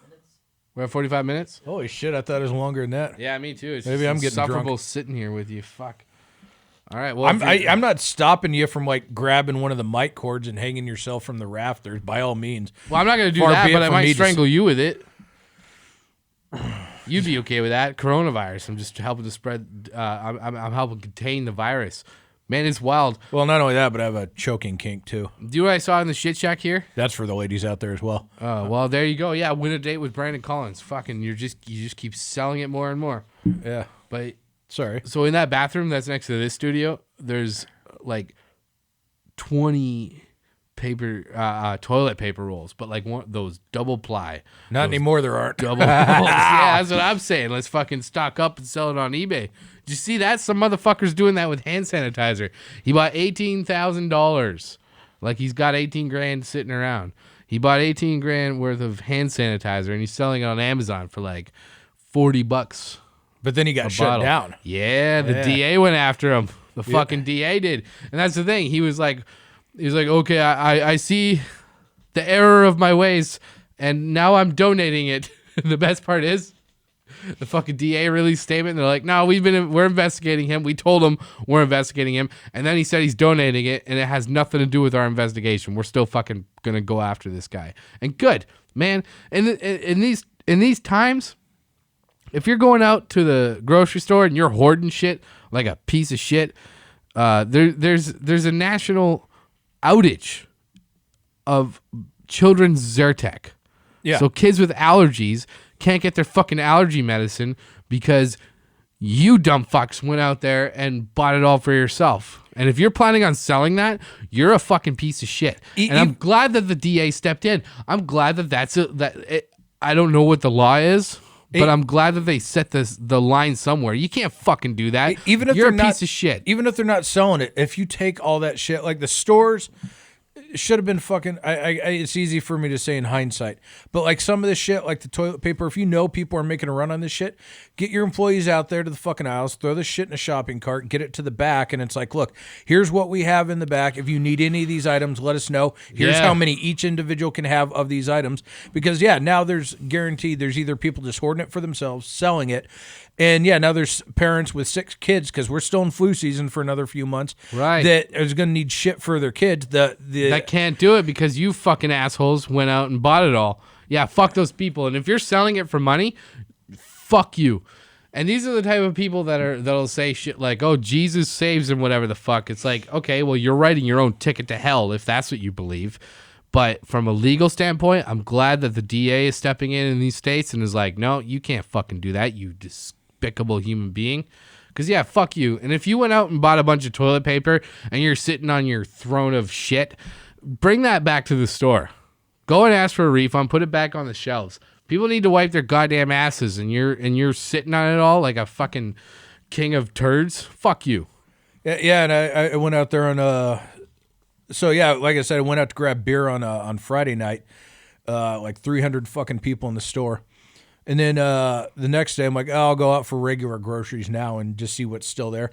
We're at 45 minutes. Holy shit! I thought it was longer than that. Yeah, me too. It's Maybe just I'm getting insufferable drunk. sitting here with you. Fuck. All right. Well, I'm not stopping you from like grabbing one of the mic cords and hanging yourself from the rafters. By all means. well, I'm not gonna do Far that, be it but I from might me to strangle you with it. You'd be okay with that? Coronavirus. I'm just helping to spread. I'm helping contain the virus. Man, it's wild. Well, not only that, but I have a choking kink too. Do you know what I saw in the shit shack here? That's for the ladies out there as well. Oh, well, there you go. Yeah, win a date with Brandon Collins. Fucking, you just keep selling it more and more. Yeah. But Sorry. so in that bathroom that's next to this studio, there's like 20 toilet paper rolls, but like those double ply. Not anymore. There aren't. Double rolls. Yeah, that's what I'm saying. Let's fucking stock up and sell it on eBay. Did you see that? Some motherfucker's doing that with hand sanitizer. He bought $18,000. Like he's got 18 grand sitting around. He bought 18 grand worth of hand sanitizer and he's selling it on Amazon for like $40. But then he got shut Bottle. down. Yeah, the DA went after him. The fucking DA did. And that's the thing. He was like, okay, I see the error of my ways and now I'm donating it. The best part is the fucking DA released a statement. And they're like, no, we're investigating him. We told him we're investigating him. And then he said he's donating it and it has nothing to do with our investigation. We're still fucking going to go after this guy. And good, man. In these times, if you're going out to the grocery store and you're hoarding shit like a piece of shit, there's a national outage of children's Zyrtec. Yeah. So kids with allergies can't get their fucking allergy medicine because you dumb fucks went out there and bought it all for yourself. And if you're planning on selling that, you're a fucking piece of shit. And I'm glad that the DA stepped in. I'm glad that I don't know what the law is, but I'm glad that they set the line somewhere. You can't fucking do that. Even if you're they're a not, piece of shit. Even if they're not selling it, if you take all that shit, like the stores should have been fucking. It's easy for me to say in hindsight, but like some of this shit, like the toilet paper, if you know people are making a run on this shit, get your employees out there to the fucking aisles, throw this shit in a shopping cart, get it to the back, and it's like, look, here's what we have in the back. If you need any of these items, let us know. Here's how many each individual can have of these items, because now there's guaranteed there's either people just hoarding it for themselves, selling it. And now there's parents with 6 kids because we're still in flu season for another few months. Right. That is going to need shit for their kids. That can't do it because you fucking assholes went out and bought it all. Yeah, fuck those people. And if you're selling it for money, fuck you. And these are the type of people that'll say shit like, "Oh, Jesus saves and whatever the fuck." It's like, okay, well, you're writing your own ticket to hell if that's what you believe. But from a legal standpoint, I'm glad that the DA is stepping in these states and is like, no, you can't fucking do that, you despicable human being. Because, fuck you. And if you went out and bought a bunch of toilet paper and you're sitting on your throne of shit, bring that back to the store. Go and ask for a refund. Put it back on the shelves. People need to wipe their goddamn asses, and you're sitting on it all like a fucking king of turds. Fuck you. Yeah, and I went out there on like I said, I went out to grab beer on Friday night. Like 300 fucking people in the store. And then the next day, I'm like, I'll go out for regular groceries now and just see what's still there.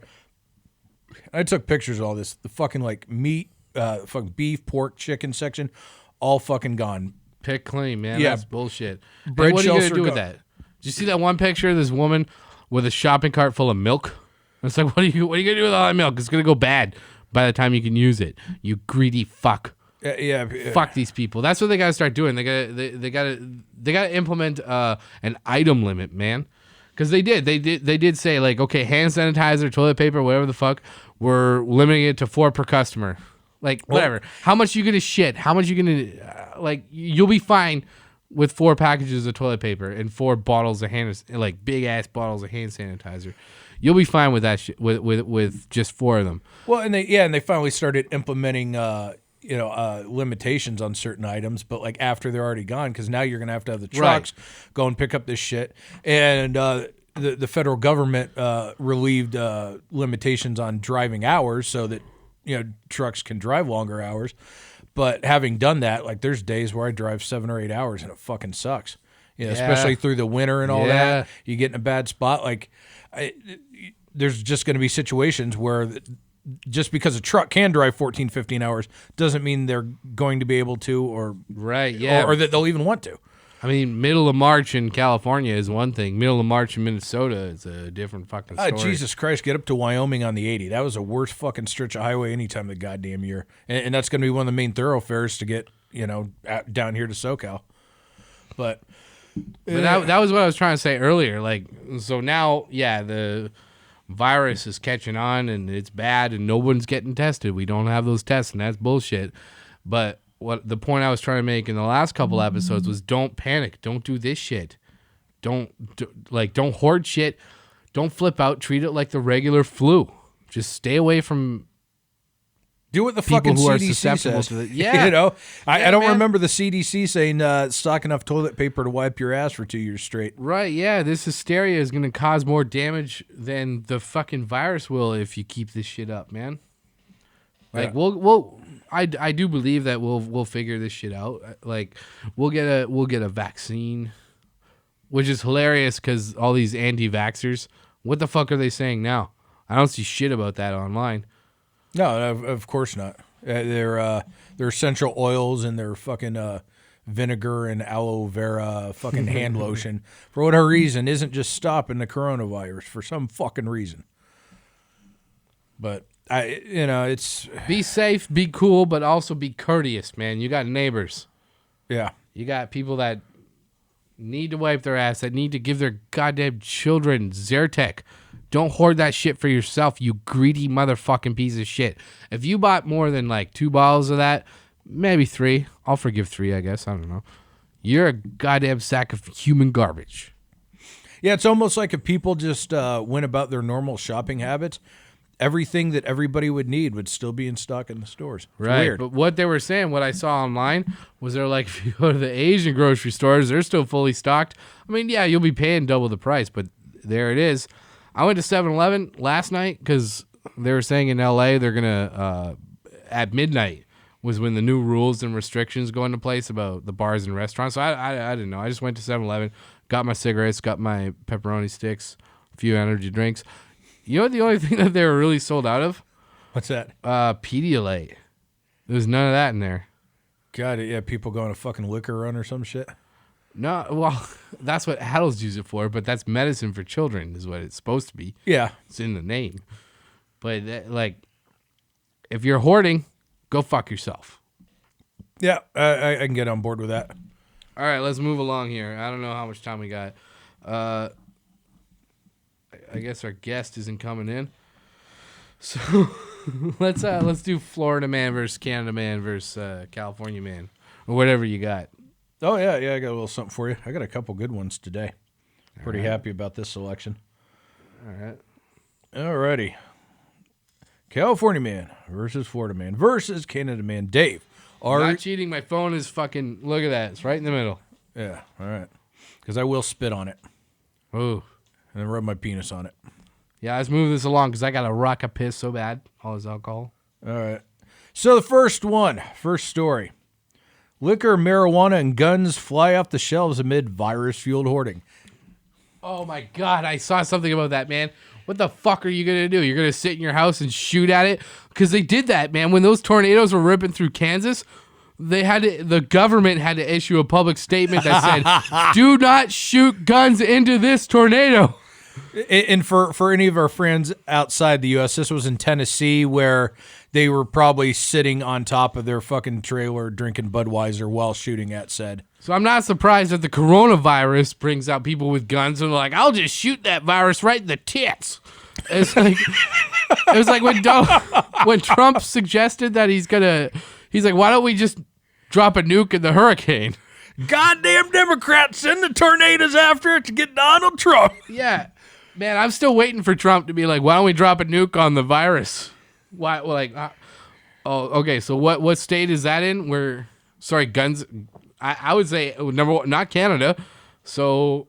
I took pictures of all this. The fucking like meat, fucking beef, pork, chicken section, all fucking gone. Pick clean, man. Yeah. That's bullshit. Bread And what are you shells going to are do with gone. that? Did you see that one picture of this woman with a shopping cart full of milk? It's like, what are you going to do with all that milk? It's going to go bad by the time you can use it. You greedy fuck. Fuck these people. That's what they got to start doing. They got to implement an item limit, man. Because they did say like, okay, hand sanitizer, toilet paper, whatever the fuck, we're limiting it to 4 per customer. Like whatever. How much you gonna shit? How much you gonna like? You'll be fine with 4 packages of toilet paper and 4 bottles of like big ass bottles of hand sanitizer. You'll be fine with that shit with just 4 of them. Well, and they finally started implementing limitations on certain items, but like after they're already gone, because now you're gonna have the trucks go and pick up this shit, and the federal government relieved limitations on driving hours so that trucks can drive longer hours. But having done that, like there's days where I drive 7 or 8 hours and it fucking sucks. Especially through the winter and all that. You get in a bad spot. Like there's just going to be situations where just because a truck can drive 14, 15 hours doesn't mean they're going to be able to or that they'll even want to. I mean, middle of March in California is one thing. Middle of March in Minnesota is a different fucking story. Jesus Christ, get up to Wyoming on the 80. That was the worst fucking stretch of highway any time of the goddamn year. And that's going to be one of the main thoroughfares to get, down here to SoCal. But that was what I was trying to say earlier. Like, so now, the virus is catching on and it's bad and no one's getting tested. We don't have those tests and that's bullshit. But what the point I was trying to make in the last couple episodes was don't panic. Don't do this shit. Don't hoard shit. Don't flip out. Treat it like the regular flu. Just stay away from do what the fucking CDC says. Yeah. I don't remember the CDC saying stock enough toilet paper to wipe your ass for 2 years straight. Right, yeah. This hysteria is going to cause more damage than the fucking virus will if you keep this shit up, man. Like, I do believe that we'll figure this shit out. Like, we'll get a vaccine, which is hilarious because all these anti-vaxxers, what the fuck are they saying now? I don't see shit about that online. No, of course not. Their essential oils and their fucking vinegar and aloe vera fucking hand lotion, for whatever reason, isn't just stopping the coronavirus for some fucking reason. But it's be safe, be cool, but also be courteous, man. You got neighbors. Yeah. You got people that need to wipe their ass, that need to give their goddamn children Zyrtec. Don't hoard that shit for yourself, you greedy motherfucking piece of shit. If you bought more than like 2 bottles of that, maybe 3. I'll forgive 3, I guess. I don't know. You're a goddamn sack of human garbage. Yeah, it's almost like if people just went about their normal shopping habits, everything that everybody would need would still be in stock in the stores. It's weird. But what they were saying, what I saw online, was they're like, if you go to the Asian grocery stores, they're still fully stocked. I mean, yeah, you'll be paying double the price, but there it is. I went to 7-Eleven last night because they were saying in LA they're going to, at midnight was when the new rules and restrictions go into place about the bars and restaurants. So I didn't know. I just went to 7-Eleven, got my cigarettes, got my pepperoni sticks, a few energy drinks. You know what the only thing that they were really sold out of? What's that? Pedialyte. There's none of that in there. God, yeah, people going to fucking liquor run or some shit. No, well, that's what adults use it for, but that's medicine for children is what it's supposed to be. Yeah. It's in the name. But, if you're hoarding, go fuck yourself. Yeah, I can get on board with that. All right, let's move along here. I don't know how much time we got. I guess our guest isn't coming in. So let's do Florida man versus Canada man versus California man or whatever you got. Oh yeah, I got a little something for you. I got a couple good ones today. Pretty happy about this selection. All right. Alrighty. California man versus Florida man versus Canada man. Dave. Not cheating. My phone is fucking. Look at that. It's right in the middle. Yeah. All right. Because I will spit on it. Ooh. And then rub my penis on it. Yeah, let's move this along because I got a rock a piss so bad. All this alcohol. All right. So the first story. Liquor, marijuana, and guns fly off the shelves amid virus-fueled hoarding. Oh, my God. I saw something about that, man. What the fuck are you going to do? You're going to sit in your house and shoot at it? Because they did that, man. When those tornadoes were ripping through Kansas, the government had to issue a public statement that said, do not shoot guns into this tornado. And for any of our friends outside the U.S., this was in Tennessee where they were probably sitting on top of their fucking trailer drinking Budweiser while shooting at said. So I'm not surprised that the coronavirus brings out people with guns and they're like, I'll just shoot that virus right in the tits. It's like it was like when Trump suggested that he's like, why don't we just drop a nuke in the hurricane? Goddamn Democrats, send the tornadoes after it to get Donald Trump. Yeah. Man, I'm still waiting for Trump to be like, why don't we drop a nuke on the virus? Why? Like, Oh, okay. So what state is that in? Where, sorry, guns. I would say number one, not Canada. So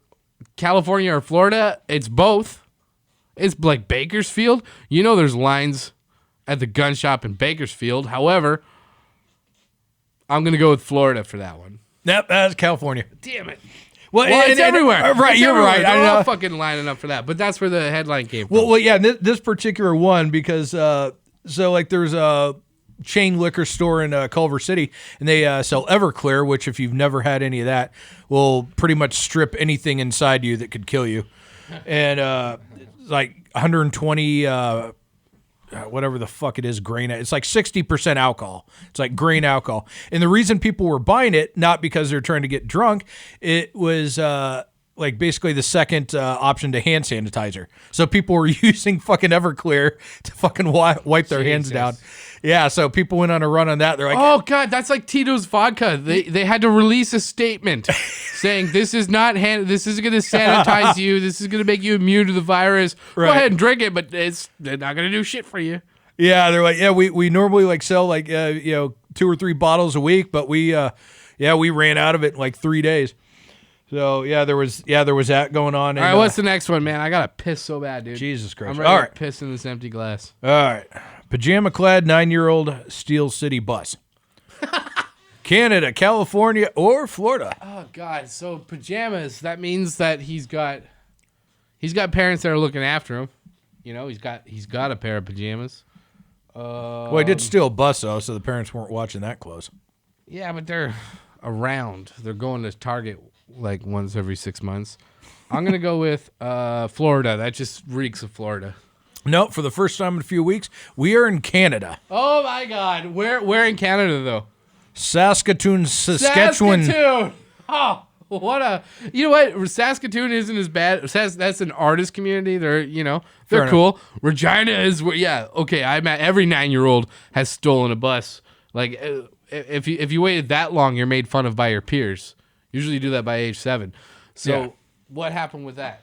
California or Florida. It's both. It's like Bakersfield. You know, there's lines at the gun shop in Bakersfield. However, I'm gonna go with Florida for that one. Yep, that's California. Damn it. Well, It's everywhere. Right, It's you're everywhere. right. They're I all know. fucking lining up for that. But that's where the headline came from. Well, yeah. This particular one because so like there's a chain liquor store in Culver City, and they sell Everclear, which if you've never had any of that, will pretty much strip anything inside you that could kill you, and like 120. Whatever the fuck it is, grain. It's like 60% alcohol. It's like grain alcohol. And the reason people were buying it, not because they're trying to get drunk, it was like basically the second option to hand sanitizer. So people were using fucking Everclear to fucking wipe their hands down. Yeah, so people went on a run on that. They're like, oh god, that's like Tito's vodka. They had to release a statement saying this is not this is going to sanitize you. This is going to make you immune to the virus. Right. Go ahead and drink it, but they're not going to do shit for you. yeah, they're like, yeah, we normally like sell like 2 or 3 bottles a week, but we ran out of it in like 3 days. So there was that going on. All right, what's the next one, man? I gotta piss so bad, dude. Jesus Christ! I'm ready All to right, piss in this empty glass. all right. Pajama-clad 9-year-old Steel City bus. Canada, California, or Florida. Oh god, so pajamas. That means that he's got parents that are looking after him. You know, he's got a pair of pajamas. Well, he did steal a bus though, so the parents weren't watching that close. Yeah, but they're around. They're going to Target like once every 6 months. I'm gonna go with Florida. That just reeks of Florida. No, for the first time in a few weeks, we are in Canada. Oh my God, where in Canada though? Saskatoon, Saskatchewan. Saskatoon. Oh, what a! You know what? Saskatoon isn't as bad. That's an artist community. They're Fair cool. Regina is where. Yeah, okay. Every 9-year-old has stolen a bus. Like if you waited that long, you're made fun of by your peers. Usually you do that by age 7. So Yeah. what happened with that?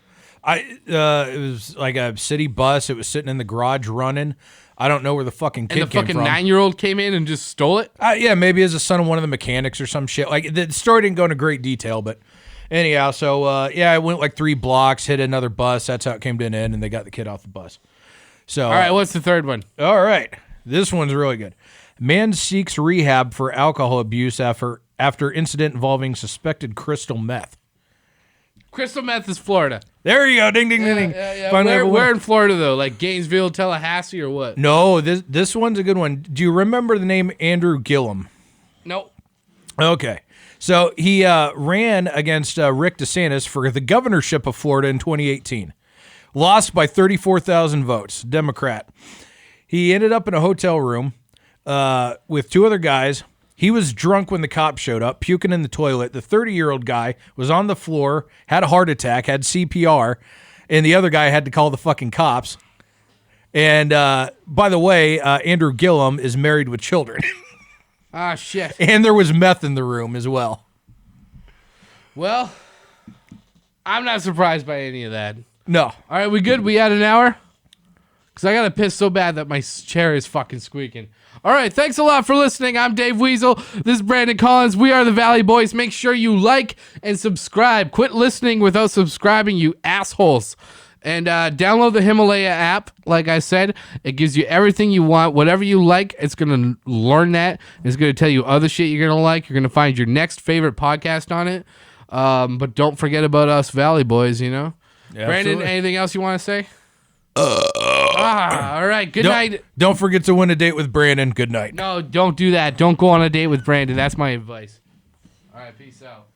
It was like a city bus. It was sitting in the garage running. I don't know where the fucking kid And the came fucking from. 9-year-old came in and just stole it? Yeah, maybe as a son of one of the mechanics or some shit. Like the story didn't go into great detail, but anyhow, so I went like 3 blocks, hit another bus. That's how it came to an end, and they got the kid off the bus. So All right, what's the third one? all right, this one's really good. Man seeks rehab for alcohol abuse after incident involving suspected crystal meth. Crystal meth is Florida. There you go, ding ding ding ding. Yeah. Finally have a Where winner. in Florida though? Like Gainesville, Tallahassee, or what? No, this one's a good one. Do you remember the name Andrew Gillum? Nope. Okay. So he ran against Rick DeSantis for the governorship of Florida in 2018. Lost by 34,000 votes, Democrat. He ended up in a hotel room with 2 other guys. He was drunk when the cops showed up, puking in the toilet. The 30-year-old guy was on the floor, had a heart attack, had CPR, and the other guy had to call the fucking cops. And by the way, Andrew Gillum is married with children. Ah, shit. And there was meth in the room as well. Well, I'm not surprised by any of that. No. All right, we good? We had an hour? Because I got to piss so bad that my chair is fucking squeaking. All right, thanks a lot for listening. I'm Dave Weasel. This is Brandon Collins. We are the Valley Boys. Make sure you like and subscribe. Quit listening without subscribing, you assholes. And download the Himalaya app. Like I said, it gives you everything you want. Whatever you like, it's going to learn that. It's going to tell you other shit you're going to like. You're going to find your next favorite podcast on it. But don't forget about us Valley Boys, you know? Yeah, Brandon, absolutely. anything else you want to say? All right. Good night. Don't forget to win a date with Brandon. Good night. No, don't do that. Don't go on a date with Brandon. That's my advice. All right. Peace out.